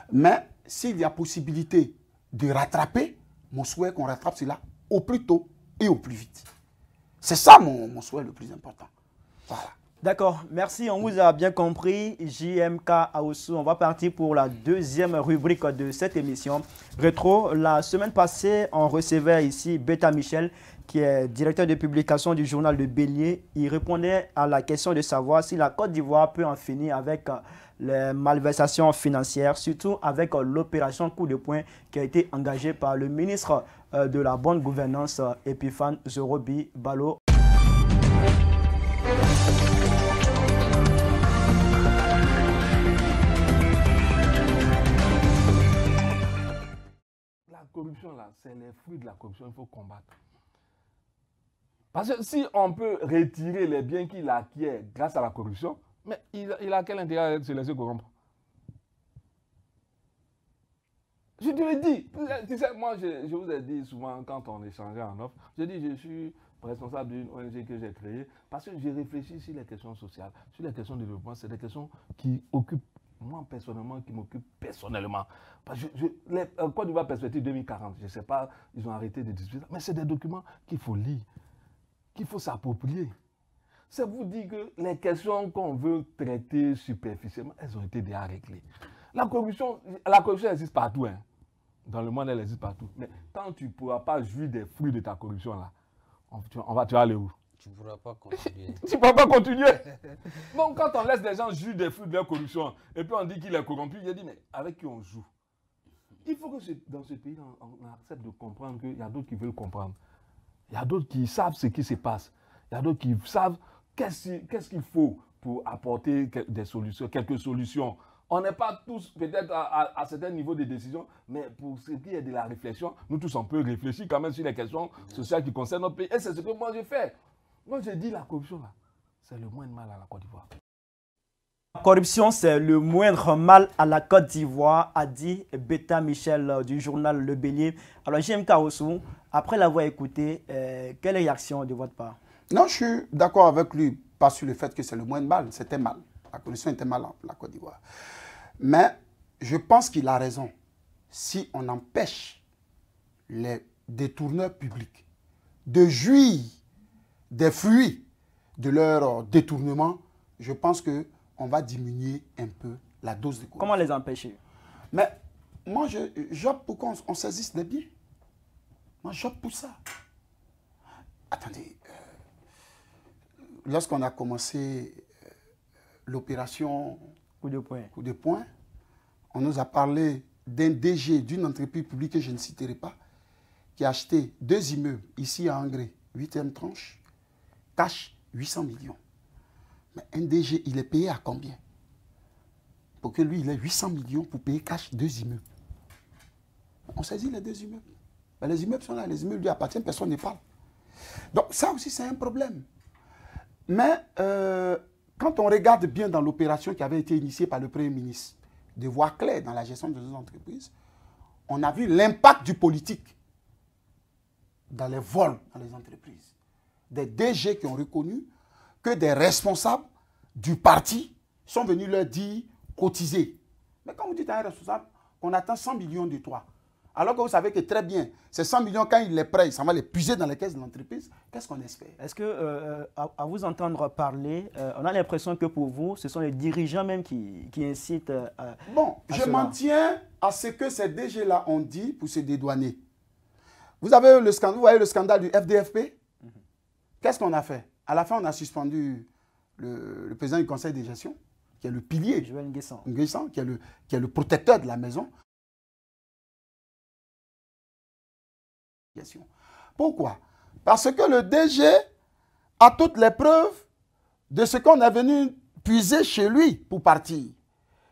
Mais s'il y a possibilité de rattraper, mon souhait qu'on rattrape cela au plus tôt et au plus vite. C'est ça mon souhait le plus important. Voilà. D'accord, merci, on vous a bien compris. JMK Aoussou, on va partir pour la deuxième rubrique de cette émission. Rétro, la semaine passée, on recevait ici Beta Michel, qui est directeur de publication du journal Le Bélier. Il répondait à la question de savoir si la Côte d'Ivoire peut en finir avec les malversations financières, surtout avec l'opération coup de poing qui a été engagée par le ministre de la bonne gouvernance, Epiphane Zorobi Balo. La corruption, là, c'est les fruits de la corruption, il faut combattre. Parce que si on peut retirer les biens qu'il acquiert grâce à la corruption, mais il a quel intérêt de se laisser corrompre? Je te le dis. Tu sais, moi, je vous ai dit souvent, quand on échangeait en offre, je dis je suis responsable d'une ONG que j'ai créée parce que j'ai réfléchi sur les questions sociales, sur les questions de développement. C'est des questions qui occupent moi personnellement, qui m'occupent personnellement. Parce que Côte d'Ivoire Perspective 2040, je ne sais pas, ils ont arrêté de discuter, mais c'est des documents qu'il faut lire, qu'il faut s'approprier. C'est vous dire que les questions qu'on veut traiter superficiellement, elles ont été déjà réglées. La corruption existe partout. Hein. Dans le monde, elle existe partout. Mais quand tu ne pourras pas jouir des fruits de ta corruption, là, tu vas aller où? Tu ne pourras pas continuer. Tu ne pourras pas continuer. Donc, quand on laisse les gens jouir des fruits de leur corruption, et puis on dit qu'il est corrompu, je dis, mais avec qui on joue? Il faut que dans ce pays, on accepte de comprendre qu'il y a d'autres qui veulent comprendre. Il y a d'autres qui savent ce qui se passe. Il y a d'autres qui savent qu'est-ce qu'il faut pour apporter des solutions, quelques solutions. On n'est pas tous peut-être à certains niveaux de décision, mais pour ce qui est de la réflexion, nous tous on peut réfléchir quand même sur les questions sociales qui concernent notre pays. Et c'est ce que moi j'ai fait. Moi j'ai dit la corruption là, c'est le moindre mal à la Côte d'Ivoire. La corruption, c'est le moindre mal à la Côte d'Ivoire, a dit Beta Michel du journal Le Bélier. Alors JMK Aoussou, après l'avoir écouté, quelle réaction de votre part? Non, je suis d'accord avec lui, pas sur le fait que c'est le moindre mal, c'était mal. La corruption était mal en la Côte d'Ivoire. Mais je pense qu'il a raison. Si on empêche les détourneurs publics de jouir des fruits de leur détournement, je pense qu'on va diminuer un peu la dose de corruption. Comment les empêcher? Mais moi, j'opte pour qu'on saisisse les biens. Moi, j'opte pour ça. Attendez, lorsqu'on a commencé l'opération coup de poing, on nous a parlé d'un DG d'une entreprise publique que je ne citerai pas, qui a acheté 2 immeubles ici à Angré, 8e tranche, cash 800 millions. Mais un DG, il est payé à combien? Pour que lui, il ait 800 millions pour payer cash 2 immeubles. On saisit les 2 immeubles. Mais les immeubles sont là, les immeubles lui appartiennent, personne ne parle. Donc ça aussi, c'est un problème. Mais quand on regarde bien dans l'opération qui avait été initiée par le Premier ministre, de voir clair dans la gestion de nos entreprises, on a vu l'impact du politique dans les vols dans les entreprises. Des DG qui ont reconnu que des responsables du parti sont venus leur dire cotiser. Mais quand vous dites à un responsable qu'on attend 100 millions de toi, alors que vous savez que très bien, ces 100 millions, quand il les prête, ça va les puiser dans les caisses de l'entreprise, qu'est-ce qu'on espère? Est-ce que, à vous entendre parler, on a l'impression que pour vous, ce sont les dirigeants même qui incitent Bon, je m'en tiens à ce que ces DG-là ont dit pour se dédouaner. Vous voyez le scandale du FDFP? Qu'est-ce qu'on a fait? À la fin, on a suspendu le président du conseil de gestion, qui est le pilier, Joël Nguessan, qui est le protecteur de la maison. Pourquoi? Parce que le DG a toutes les preuves de ce qu'on est venu puiser chez lui pour partir.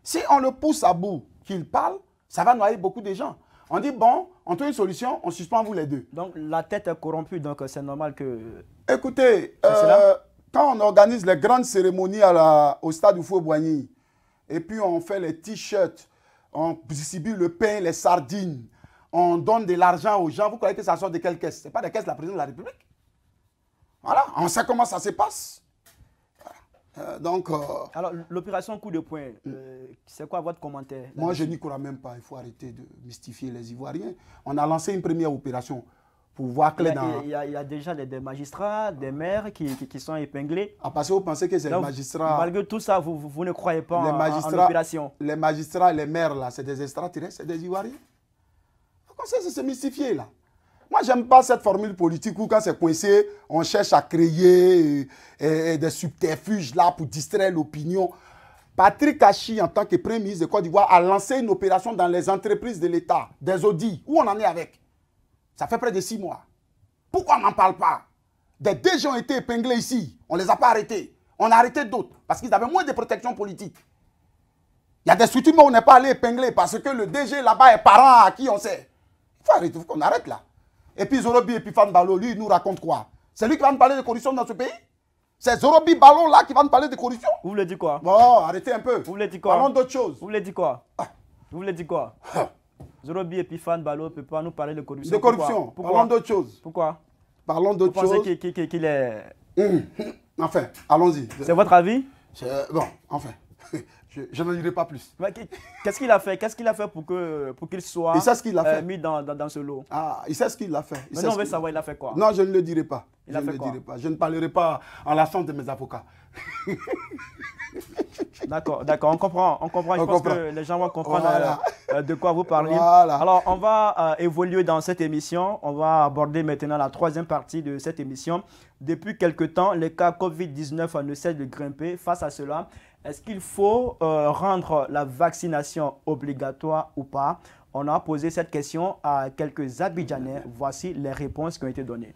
Si on le pousse à bout, qu'il parle, ça va noyer beaucoup de gens. On dit, bon, on trouve une solution, on suspend vous les deux. Donc la tête est corrompue, donc c'est normal que... Écoutez, quand on organise les grandes cérémonies au stade Houphouët-Boigny, et puis on fait les t-shirts, on distribue le pain, les sardines, on donne de l'argent aux gens, vous croyez que ça sort de quelle caisse? Ce n'est pas des caisses de la présidence de la République. Voilà, on sait comment ça se passe. Alors, l'opération coup de poing, c'est quoi votre commentaire? Moi, je n'y crois même pas. Il faut arrêter de mystifier les Ivoiriens. On a lancé une première opération pour voir clair dans... Il y a déjà des magistrats, des maires qui sont épinglés. Parce que vous pensez que c'est les magistrats... Malgré tout ça, vous ne croyez pas en l'opération? Les magistrats, les maires, là, c'est des extraterrestres, c'est des Ivoiriens. Comment ça, c'est se mystifier, là? Moi, je n'aime pas cette formule politique où quand c'est coincé, on cherche à créer des subterfuges là pour distraire l'opinion. Patrick Kachi, en tant que Premier ministre de Côte d'Ivoire, a lancé une opération dans les entreprises de l'État, des audits. Où on en est avec? Ça fait près de 6 mois. Pourquoi on n'en parle pas? Des DG ont été épinglés ici. On ne les a pas arrêtés. On a arrêté d'autres parce qu'ils avaient moins de protection politique. Il y a des structures où on n'est pas allé épingler parce que le DG là-bas est parent à qui on sait. Il faut arrêter, il faut qu'on arrête là. Et puis Zorobi Epiphane Balo, lui, il nous raconte quoi? C'est lui qui va nous parler de corruption dans ce pays? C'est Zorobi Balo là qui va nous parler de corruption? Vous voulez dire quoi? Bon, arrêtez un peu. Vous voulez dire quoi? Parlons d'autre chose. Vous voulez dire quoi? Vous voulez dire quoi? Zorobi Epiphane Balo ne peut pas nous parler de corruption. De corruption. Pourquoi? Parlons d'autre chose. Pourquoi? Parlons d'autre chose. Vous pensez qu'il est... Enfin, allons-y. C'est votre avis? Bon, enfin. Je n'en dirai pas plus. Qu'est-ce qu'il a fait? Qu'est-ce qu'il a fait pour qu'il soit mis dans ce lot? Ah, il sait ce qu'il a fait. Maintenant, on veut savoir, il a fait quoi? Non, je ne le dirai pas. Il a fait quoi? Je ne parlerai pas en l'absence de mes avocats. D'accord, on comprend. Je pense que les gens vont comprendre de quoi vous parlez. Voilà. Alors, on va évoluer dans cette émission. On va aborder maintenant la troisième partie de cette émission. Depuis quelque temps, les cas Covid-19 ne cessent de grimper. Face à cela, est-ce qu'il faut rendre la vaccination obligatoire ou pas? On a posé cette question à quelques Abidjanais. Voici les réponses qui ont été données.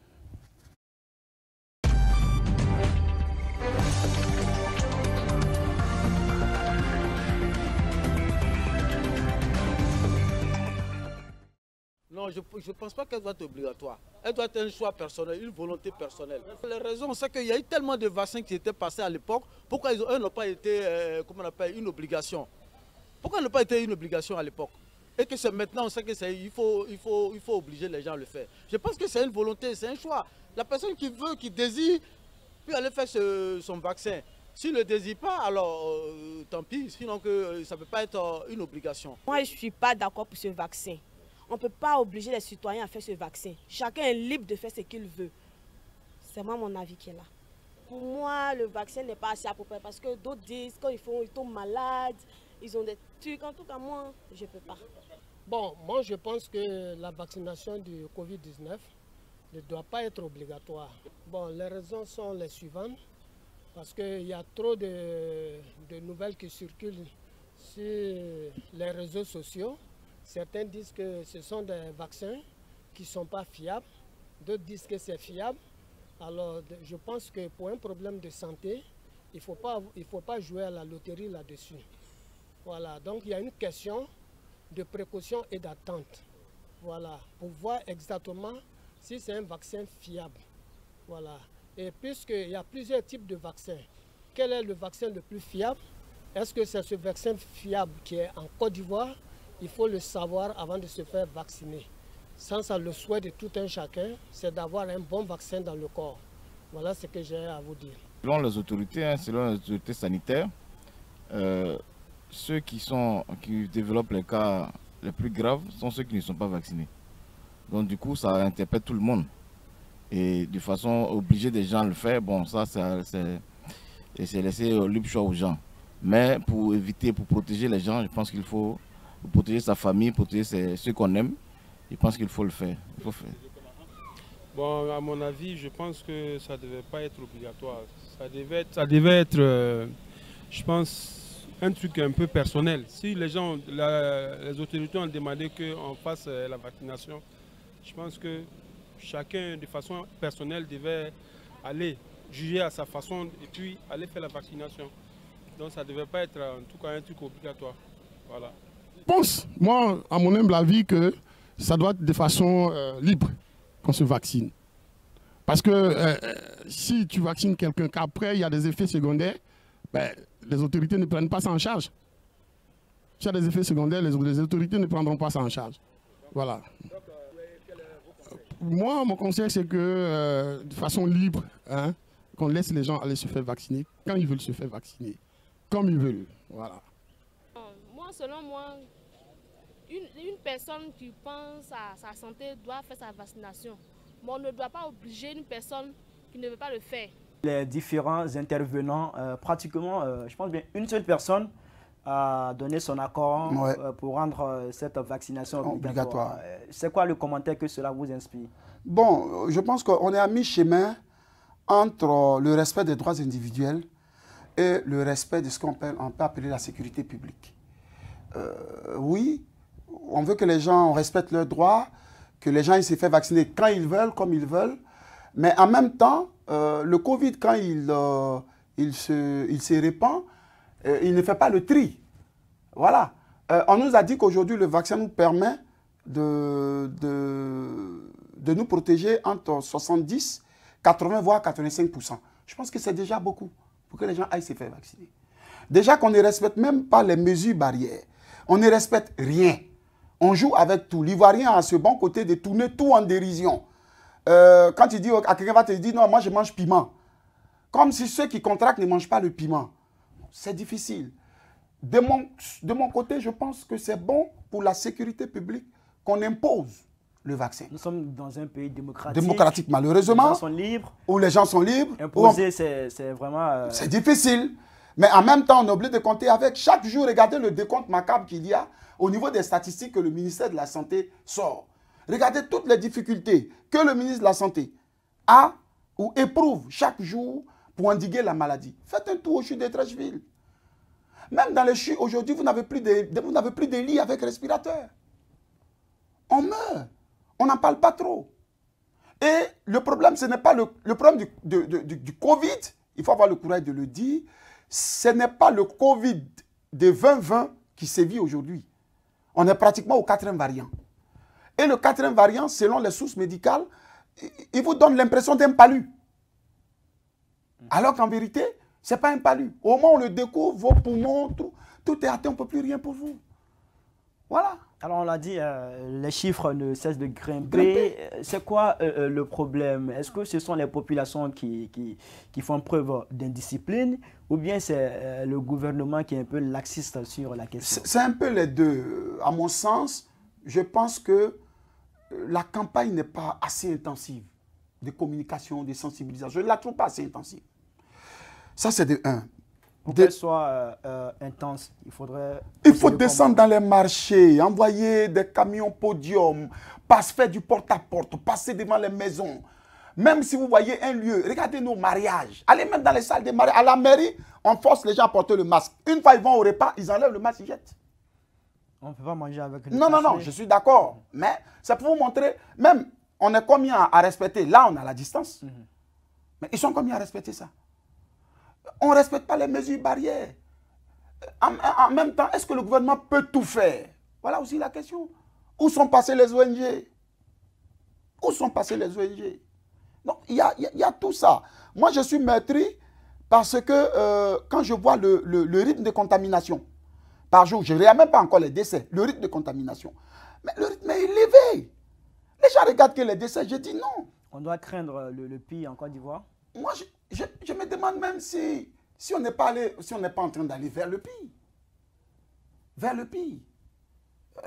Non, je ne pense pas qu'elle doit être obligatoire. Elle doit être un choix personnel, une volonté personnelle. Les raisons, c'est qu'il y a eu tellement de vaccins qui étaient passés à l'époque. Pourquoi eux n'ont pas été, comment on appelle, une obligation? Pourquoi ils n'ont pas été une obligation à l'époque? Et que c'est maintenant, on sait qu'il faut obliger les gens à le faire. Je pense que c'est une volonté, c'est un choix. La personne qui veut, qui désire, peut aller faire son vaccin. S'il ne le désire pas, alors tant pis, sinon que ça ne peut pas être une obligation. Moi, je ne suis pas d'accord pour ce vaccin. On ne peut pas obliger les citoyens à faire ce vaccin. Chacun est libre de faire ce qu'il veut. C'est moi mon avis qui est là. Pour moi, le vaccin n'est pas assez approprié parce que d'autres disent quand ils tombent malades, ils ont des trucs. En tout cas, moi, je ne peux pas. Bon, moi, je pense que la vaccination du Covid-19 ne doit pas être obligatoire. Bon, les raisons sont les suivantes. Parce qu'il y a trop de nouvelles qui circulent sur les réseaux sociaux. Certains disent que ce sont des vaccins qui ne sont pas fiables. D'autres disent que c'est fiable. Alors, je pense que pour un problème de santé, il ne faut pas jouer à la loterie là-dessus. Voilà, donc il y a une question de précaution et d'attente. Voilà, pour voir exactement si c'est un vaccin fiable. Voilà. Et puisqu'il y a plusieurs types de vaccins, quel est le vaccin le plus fiable? Est-ce que c'est ce vaccin fiable qui est en Côte d'Ivoire? Il faut le savoir avant de se faire vacciner. Ça, le souhait de tout un chacun, c'est d'avoir un bon vaccin dans le corps. Voilà ce que j'ai à vous dire. Selon les autorités sanitaires, ceux qui développent les cas les plus graves sont ceux qui ne sont pas vaccinés. Donc du coup, ça interpelle tout le monde. Et de façon obligée des gens à le faire, bon, ça c'est laisser libre choix aux gens. Mais pour éviter, pour protéger les gens, je pense qu'il faut protéger sa famille, protéger ceux qu'on aime. Je pense qu'il faut le faire. Bon, à mon avis, je pense que ça ne devait pas être obligatoire. Ça devait être, je pense, un truc un peu personnel. Si les gens, les autorités ont demandé qu'on fasse la vaccination, je pense que chacun, de façon personnelle, devait aller juger à sa façon et puis aller faire la vaccination. Donc ça ne devait pas être, en tout cas, un truc obligatoire. Voilà. pense, moi, à mon humble avis, que ça doit être de façon libre qu'on se vaccine. Parce que si tu vaccines quelqu'un qu'après il y a des effets secondaires, ben, les autorités ne prennent pas ça en charge. S'il y a des effets secondaires, les autorités ne prendront pas ça en charge. Voilà. Moi, mon conseil, c'est que de façon libre, hein, qu'on laisse les gens aller se faire vacciner quand ils veulent se faire vacciner, comme ils veulent. Voilà. Moi, selon moi, une personne qui pense à sa santé doit faire sa vaccination. Mais on ne doit pas obliger une personne qui ne veut pas le faire. Les différents intervenants, pratiquement, je pense bien une seule personne a donné son accord pour rendre cette vaccination obligatoire. C'est quoi le commentaire que cela vous inspire? Bon, je pense qu'on est à mi-chemin entre le respect des droits individuels et le respect de ce qu'on peut appeler la sécurité publique. Oui, on veut que les gens respectent leurs droits, que les gens ils se fassent vacciner quand ils veulent, comme ils veulent, mais en même temps, le Covid, quand il se répand, il ne fait pas le tri. Voilà. On nous a dit qu'aujourd'hui, le vaccin nous permet de nous protéger entre 70, 80, voire 85%. Je pense que c'est déjà beaucoup pour que les gens aillent se faire vacciner. Déjà qu'on ne respecte même pas les mesures barrières. On ne respecte rien. On joue avec tout. L'Ivoirien a ce bon côté de tourner tout en dérision. Quand tu dis à quelqu'un va te dire non, moi je mange piment. Comme si ceux qui contractent ne mangent pas le piment. C'est difficile. De mon côté, je pense que c'est bon pour la sécurité publique qu'on impose le vaccin. Nous sommes dans un pays démocratique. Démocratique, malheureusement. Les gens sont libres. Où les gens sont libres. Imposer, c'est vraiment... C'est difficile. Mais en même temps, on est obligé de compter avec. Chaque jour, regardez le décompte macabre qu'il y a au niveau des statistiques que le ministère de la Santé sort. Regardez toutes les difficultés que le ministre de la Santé a ou éprouve chaque jour pour endiguer la maladie. Faites un tour au CHU de Treichville. Même dans les CHU, aujourd'hui, vous n'avez plus de lits avec respirateur. On meurt. On n'en parle pas trop. Et le problème, ce n'est pas le problème du Covid. Il faut avoir le courage de le dire. Ce n'est pas le Covid de 2020 qui sévit aujourd'hui. On est pratiquement au 4e variant. Et le 4e variant, selon les sources médicales, il vous donne l'impression d'un palu. Alors qu'en vérité, ce n'est pas un palu. Au moment où on le découvre, vos poumons, tout est atteint, on ne peut plus rien pour vous. Voilà. Alors on l'a dit, les chiffres ne cessent de grimper. C'est quoi le problème? Est-ce que ce sont les populations qui font preuve d'indiscipline ou bien c'est le gouvernement qui est un peu laxiste sur la question? C'est un peu les deux. À mon sens, je pense que la campagne n'est pas assez intensive de communication, de sensibilisation. Je ne la trouve pas assez intensive. Ça, c'est de un. Pour qu'elle soit intense, il faudrait... Il faut descendre dans les marchés, envoyer des camions podium, faire du porte-à-porte, passer devant les maisons. Même si vous voyez un lieu, regardez nos mariages. Allez même dans les salles de mariage. À la mairie, on force les gens à porter le masque. Une fois ils vont au repas, ils enlèvent le masque, ils jettent. On ne peut pas manger avec le Non, je suis d'accord. Mais c'est pour vous montrer, même on est combien à respecter. Là, on a la distance. Mais ils sont combien à respecter ça? On ne respecte pas les mesures barrières. En même temps, est-ce que le gouvernement peut tout faire? Voilà aussi la question. Où sont passées les ONG? Où sont passées les ONG? Donc, il y a tout ça. Moi, je suis meurtri parce que quand je vois le rythme de contamination par jour, je ne regarde même pas encore les décès, le rythme de contamination. Mais le rythme est élevé. Les gens regardent que les décès, je dis non. On doit craindre le pire en Côte d'Ivoire? Moi, je me demande même si on n'est pas en train d'aller vers le pire. Vers le pire.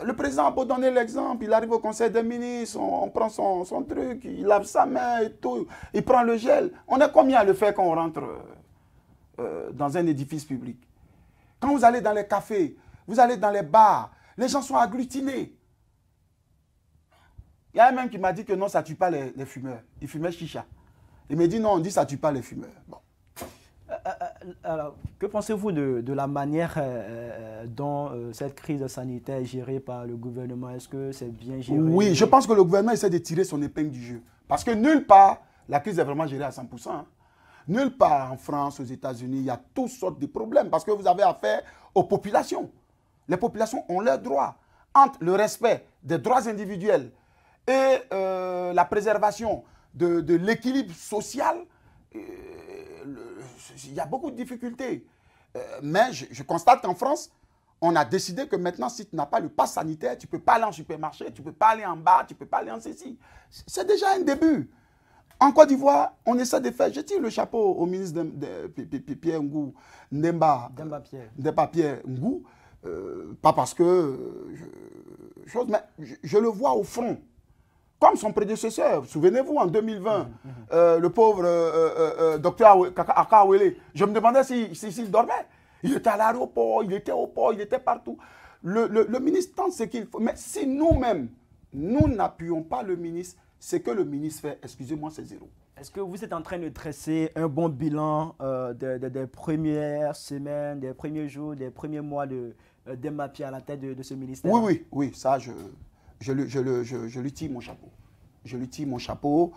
Le président a beau donner l'exemple, il arrive au conseil des ministres, on prend son truc, il lave sa main et tout, il prend le gel. On est combien à le faire quand on rentre dans un édifice public? Quand vous allez dans les cafés, vous allez dans les bars, les gens sont agglutinés. Il y a un même qui m'a dit que non, ça ne tue pas les fumeurs. Ils fumaient chicha. Il me dit non, on dit que ça ne tue pas les fumeurs. Bon. Alors, que pensez-vous de la manière dont cette crise sanitaire est gérée par le gouvernement? Est-ce que c'est bien géré? Oui, je pense que le gouvernement essaie de tirer son épingle du jeu. Parce que nulle part, la crise est vraiment gérée à 100%. Hein. Nulle part en France, aux États-Unis, il y a toutes sortes de problèmes. Parce que vous avez affaire aux populations. Les populations ont leurs droits. Entre le respect des droits individuels et la préservation de l'équilibre social, il y a beaucoup de difficultés. Mais je constate qu'en France, on a décidé que maintenant, si tu n'as pas le pass sanitaire, tu ne peux pas aller en supermarché, tu ne peux pas aller en bar, tu ne peux pas aller en ceci. C'est déjà un début. En Côte d'Ivoire, on essaie de faire. Je tire le chapeau au ministre Pierre Ngou, Ndemba Pierre Ngou, pas parce que mais je le vois au front. Comme son prédécesseur, souvenez-vous, en 2020, le pauvre docteur Akawele, je me demandais s'il dormait. Il était à l'aéroport, il était au port, il était partout. Le ministre tente ce qu'il faut. Mais si nous-mêmes, nous n'appuyons pas le ministre, ce que le ministre fait, excusez-moi, c'est zéro. Est-ce que vous êtes en train de dresser un bon bilan des premières semaines, des premiers jours, des premiers mois de Mappy à la tête de ce ministère? Oui, ça, je lui tire mon chapeau. Je lui tire mon chapeau.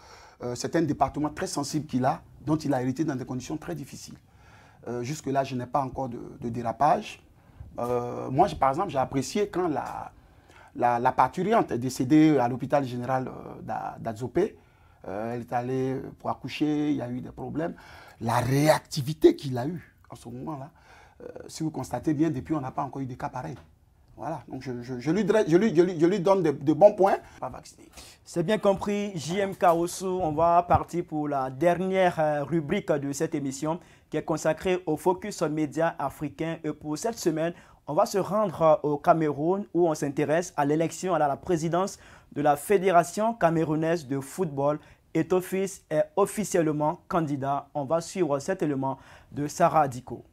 C'est un département très sensible qu'il a, dont il a hérité dans des conditions très difficiles. Jusque-là, je n'ai pas encore de dérapage. Moi, par exemple, j'ai apprécié quand la parturiente est décédée à l'hôpital général d'Adzopé. Elle est allée pour accoucher, il y a eu des problèmes. La réactivité qu'il a eue en ce moment-là, si vous constatez bien, depuis, on n'a pas encore eu de cas pareils. Voilà, donc je lui donne de bons points. Pas vacciné. C'est bien compris, JM Kaosu. On va partir pour la dernière rubrique de cette émission qui est consacrée au focus média africain. Et pour cette semaine, on va se rendre au Cameroun où on s'intéresse à l'élection à la présidence de la Fédération camerounaise de football. Eto'o-Fils est officiellement candidat. On va suivre cet élément de Sarah Adiko.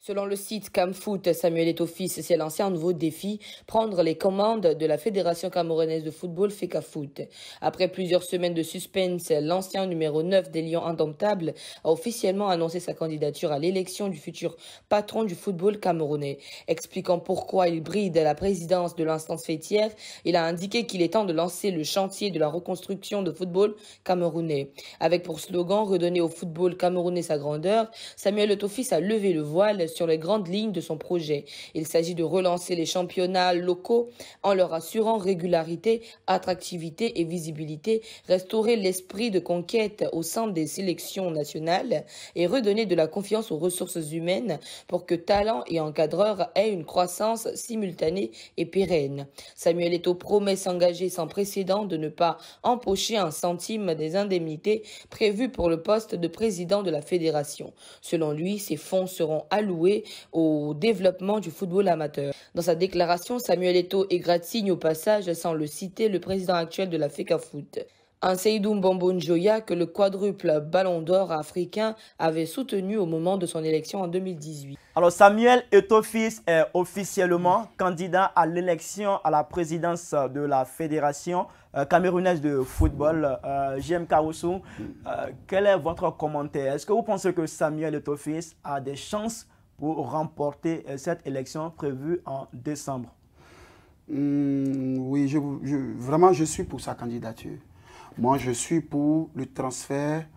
Selon le site CamFoot, Samuel Eto'o-Fils s'est lancé un nouveau défi, prendre les commandes de la Fédération camerounaise de football FECAFOOT. Après plusieurs semaines de suspense, l'ancien numéro 9 des Lions Indomptables a officiellement annoncé sa candidature à l'élection du futur patron du football camerounais. Expliquant pourquoi il bride la présidence de l'instance fêtière, il a indiqué qu'il est temps de lancer le chantier de la reconstruction de football camerounais. Avec pour slogan « Redonner au football camerounais sa grandeur », Samuel Eto'o-Fils a levé le voile sur les grandes lignes de son projet. Il s'agit de relancer les championnats locaux en leur assurant régularité, attractivité et visibilité, restaurer l'esprit de conquête au sein des sélections nationales et redonner de la confiance aux ressources humaines pour que talents et encadreurs aient une croissance simultanée et pérenne. Samuel Eto'o promet s'engager sans précédent de ne pas empocher un centime des indemnités prévues pour le poste de président de la fédération. Selon lui, ces fonds seront alloués au développement du football amateur. Dans sa déclaration, Samuel Eto'o égratigne au passage, sans le citer, le président actuel de la FECAFOOT. Un Seydou Mbombo Njoya que le quadruple ballon d'or africain avait soutenu au moment de son élection en 2018. Alors Samuel Eto'o-Fils est officiellement candidat à l'élection à la présidence de la Fédération camerounaise de football. JM Kaosu, quel est votre commentaire? Est-ce que vous pensez que Samuel Eto'o-Fils a des chances pour remporter cette élection prévue en décembre? Oui, vraiment je suis pour sa candidature. Moi, je suis pour le transfert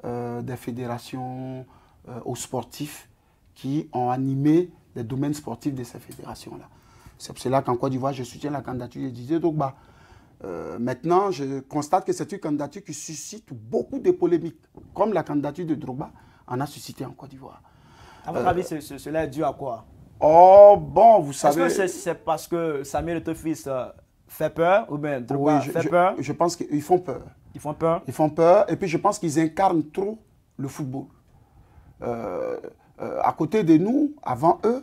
des fédérations aux sportifs qui ont animé les domaines sportifs de ces fédérations-là. C'est pour cela qu'en Côte d'Ivoire, je soutiens la candidature de Didier Drogba. Maintenant, je constate que c'est une candidature qui suscite beaucoup de polémiques, comme la candidature de Drogba en a suscité en Côte d'Ivoire. À votre avis, cela est dû à quoi? Oh, bon, vous savez... Est-ce que c'est parce que Samuel Eto'o-Fils fait peur ou bien Drogba fait peur? Je pense qu'ils font peur. Ils font peur? Ils font peur et puis je pense qu'ils incarnent trop le football. À côté de nous, avant eux,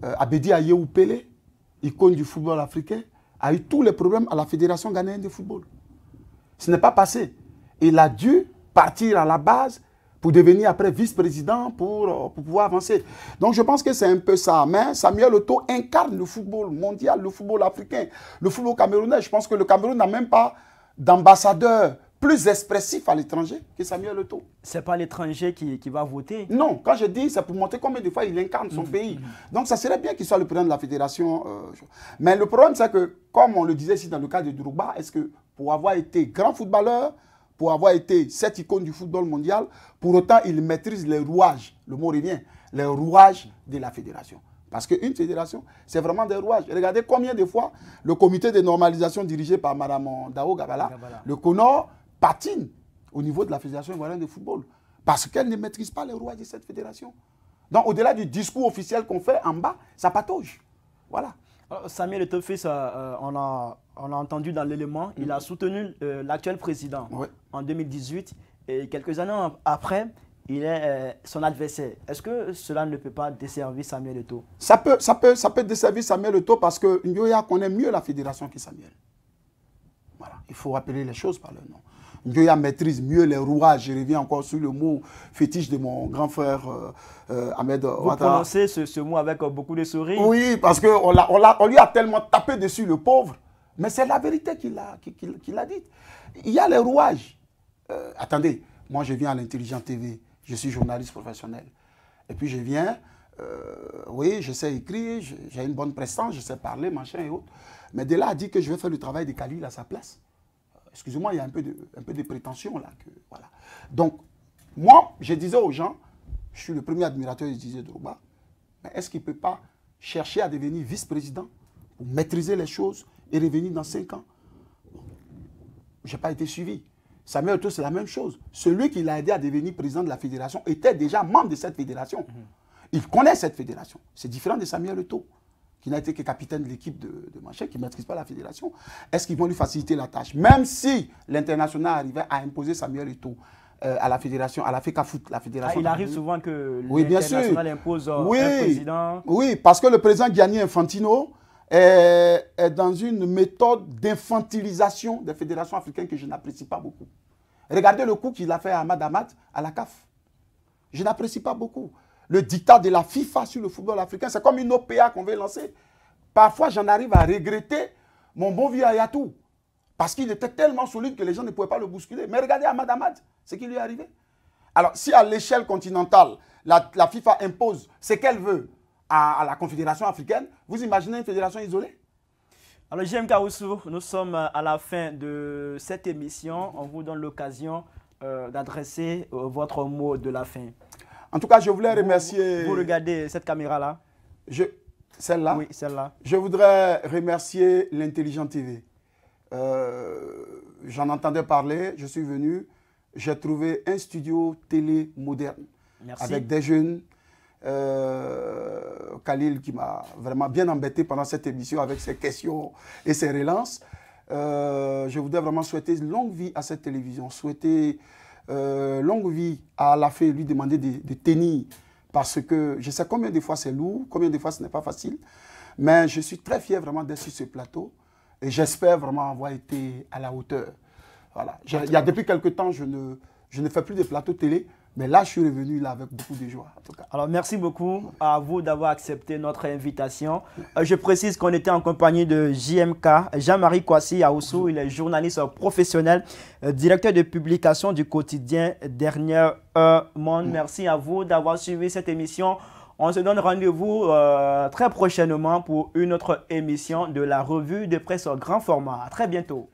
Abedi Ayew Pelé, icône du football africain, a eu tous les problèmes à la Fédération ghanéenne de football. Ce n'est pas passé. Il a dû partir à la base pour devenir après vice-président pour pouvoir avancer. Donc je pense que c'est un peu ça. Mais Samuel Eto'o incarne le football mondial, le football africain, le football camerounais. Je pense que le Cameroun n'a même pas d'ambassadeur plus expressif à l'étranger que Samuel Eto'o. Ce n'est pas l'étranger qui va voter. Non, quand je dis, c'est pour montrer combien de fois il incarne son pays. Donc, ça serait bien qu'il soit le président de la fédération. Mais le problème, c'est que, comme on le disait ici dans le cas de Drogba, est-ce que pour avoir été grand footballeur, pour avoir été cette icône du football mondial, pour autant, il maîtrise les rouages, le mot revient, les rouages de la fédération. Parce qu'une fédération, c'est vraiment des rouages. Regardez combien de fois le comité de normalisation dirigé par Mme Dao Gabala, le CONOR, patine au niveau de la fédération ivoirienne de football. Parce qu'elle ne maîtrise pas les rouages de cette fédération. Donc, au-delà du discours officiel qu'on fait en bas, ça patauge. Voilà. Alors, Samuel Eto'o, on a entendu dans l'élément, il a soutenu l'actuel président en 2018 et quelques années après, il est son adversaire. Est-ce que cela ne peut pas desservir Samuel Eto'o? Ça peut desservir Samuel Eto'o parce que Ndoya connaît mieux la fédération que Samuel. Voilà, il faut rappeler les choses par leur nom. Ndoya maîtrise mieux les rouages. Je reviens encore sur le mot fétiche de mon grand frère Ahmed Ouattara. Vous prononcez ce mot avec beaucoup de sourire. Oui, parce qu'on lui a tellement tapé dessus, le pauvre. Mais c'est la vérité qu'il a dite. Il y a les rouages. Attendez, moi je viens à l'Intelligent TV. Je suis journaliste professionnel. Et puis je viens, oui, je sais écrire, j'ai une bonne prestance, je sais parler, machin et autres. Mais de là à dire que je vais faire le travail de Khalil à sa place, excusez-moi, il y a un peu de prétention là. Voilà. Donc, moi, je disais aux gens, je suis le premier admirateur de Didier Drogba, mais est-ce qu'il ne peut pas chercher à devenir vice-président pour maîtriser les choses et revenir dans 5 ans? Je n'ai pas été suivi. Samuel Eto'o, c'est la même chose. Celui qui l'a aidé à devenir président de la fédération était déjà membre de cette fédération. Il connaît cette fédération. C'est différent de Samuel Eto'o, qui n'a été que capitaine de l'équipe de Manchester, qui ne maîtrise pas la fédération. Est-ce qu'ils vont lui faciliter la tâche? Même si l'international arrivait à imposer Samuel Eto'o à la fédération, à la FECAFOOT, la fédération. Il arrive souvent que l'international impose un président. Oui, parce que le président Gianni Infantino est dans une méthode d'infantilisation des fédérations africaines que je n'apprécie pas beaucoup. Regardez le coup qu'il a fait à Ahmad Ahmad à la CAF. Je n'apprécie pas beaucoup. Le dictat de la FIFA sur le football africain, c'est comme une OPA qu'on veut lancer. Parfois, j'en arrive à regretter mon bon vieux Ayatou. Parce qu'il était tellement solide que les gens ne pouvaient pas le bousculer. Mais regardez Ahmad Ahmad, ce qui lui est arrivé. Alors, si à l'échelle continentale, la FIFA impose ce qu'elle veut à la Confédération africaine, vous imaginez une fédération isolée? Alors, JM Kaoussou, nous sommes à la fin de cette émission. On vous donne l'occasion d'adresser votre mot de la fin. En tout cas, je voulais remercier... Vous regardez cette caméra-là? Celle-là? Oui, celle-là. Je voudrais remercier l'Intelligent TV. J'en entendais parler, je suis venu, j'ai trouvé un studio télé moderne. Merci. Avec des jeunes. Khalil qui m'a vraiment bien embêté pendant cette émission avec ses questions et ses relances. Je voudrais vraiment souhaiter longue vie à cette télévision, souhaiter longue vie à la fée, lui demander de tenir, parce que je sais combien de fois c'est lourd, combien de fois ce n'est pas facile, mais je suis très fier vraiment d'être sur ce plateau et j'espère vraiment avoir été à la hauteur. Voilà. Il y a depuis quelque temps, je ne fais plus de plateau télé, mais là, je suis revenu là avec beaucoup de joie, en tout cas. Alors, merci beaucoup à vous d'avoir accepté notre invitation. Je précise qu'on était en compagnie de JMK, Jean-Marie Kouassi Aoussou. Il est journaliste professionnel, directeur de publication du quotidien Dernière Heure Monde. Merci à vous d'avoir suivi cette émission. On se donne rendez-vous très prochainement pour une autre émission de la revue de presse grand format. À très bientôt.